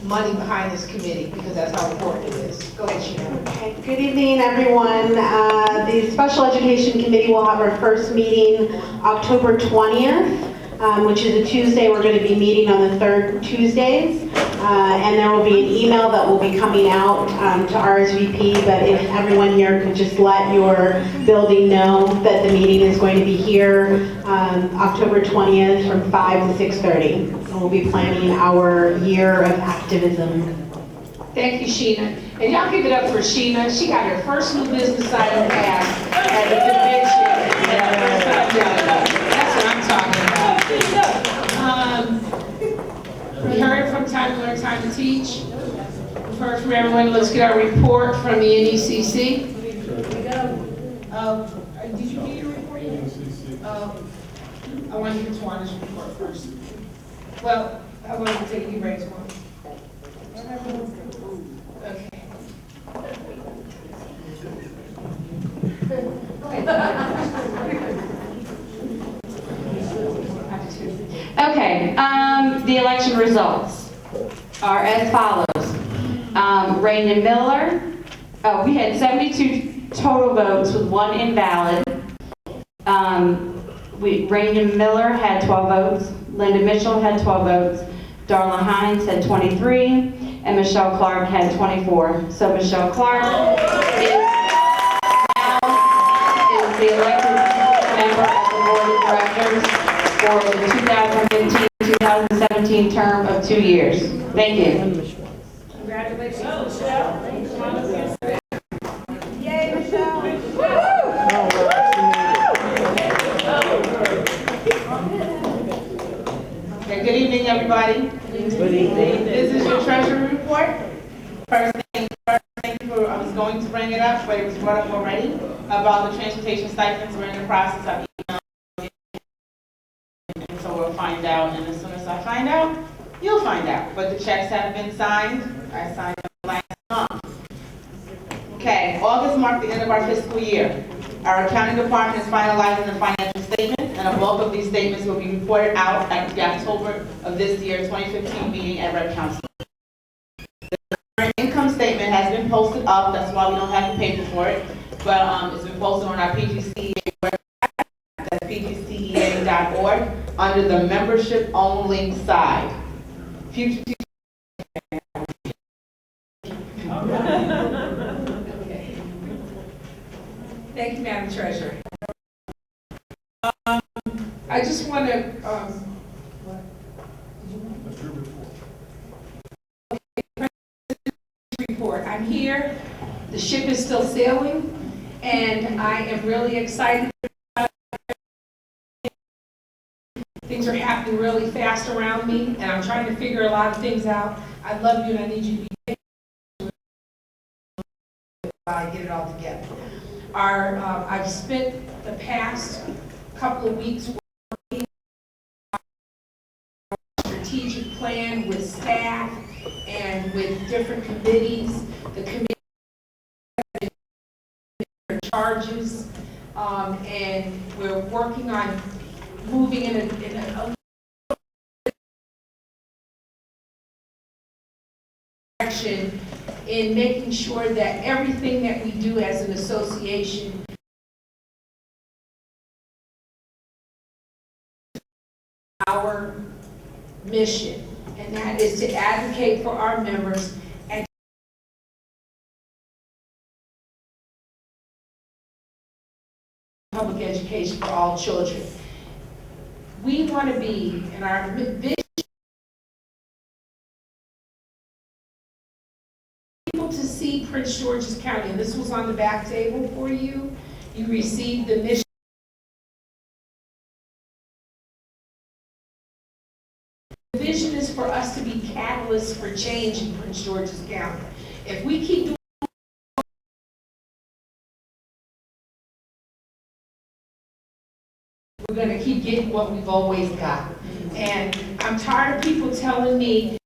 money behind this committee because that's how important it is. Go ahead, Sheena. Okay. Good evening, everyone. The Special Education Committee will have our first meeting October 20th. which is a Tuesday. We're going to be meeting on the third Tuesdays. And there will be an email that will be coming out to RSVP, but if everyone here could just let your building know that the meeting is going to be here October 20th from 5 to 6:30. And we'll be planning our year of activism. Thank you, Sheena. And y'all give it up for Sheena. She got her first new business item passed at the convention. That's what I'm talking about. We heard from Time to Learn, Time to Teach. We've heard from everyone. Let's get our report from the NECC. Did you get your report yet? I want to hear Tawana's report first. Well, I want to take you raise one. Okay. Okay, the election results are as follows. Raymond Miller, we had 72 total votes with 1 invalid. Raymond Miller had 12 votes, Linda Mitchell had 12 votes, Darla Hines had 23, and Michelle Clark had 24. So Michelle Clark is the elected member of the Board of Directors for the 2015-2017 term of 2 years. Thank you. Congratulations, Yay, Michelle. Okay, good evening, everybody. Good evening. This is your treasury report. First, thank you for, I was going to bring it up, but it was brought up already, about the transportation stipends. We're in the process of emailing, and so we'll find out, and as soon as I find out, you'll find out. But the checks have been signed. I signed them last month. Okay, August marked the end of our fiscal year. Our accounting department is finalizing the financial statements, and a bulk of these statements will be reported out at the October of this year, 2015 meeting at Rep Council. The current income statement has been posted up. That's why we don't have the paper for it, but it's been posted on our PGCEA website. That's pgcea.org under the membership only side. Future teachers. Thank you, Madam Treasurer. I just want to, report. I'm here. The ship is still sailing, and I am really excited. Things are happening really fast around me, and I'm trying to figure a lot of things out. I love you, and I need you to be patient while I get it all together. I've spent the past couple of weeks working on a strategic plan with staff and with different committees. The committee has their charges, and we're working on moving in a direction in making sure that everything that we do as an association our mission, and that is to advocate for our members and public education for all children. We want to be, in our vision, to see Prince George's County, and this was on the back table for you. You received the mission. The vision is for us to be catalysts for change in Prince George's County. If we keep doing we're going to keep getting what we've always got. And I'm tired of people telling me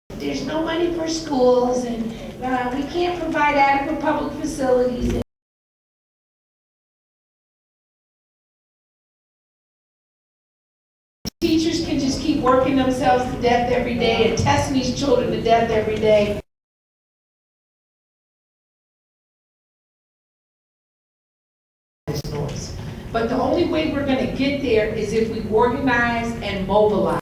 there's no money for schools, and we can't provide adequate public facilities. Teachers can just keep working themselves to death every day and testing these children to death every day. way we're gonna get there is if we organize and mobilize.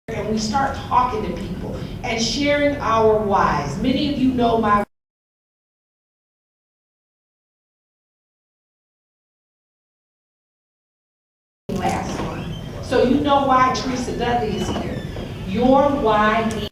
And we start talking to people and sharing our whys. Many of you know my last one. So you know why Teresa Dudley is here. Your why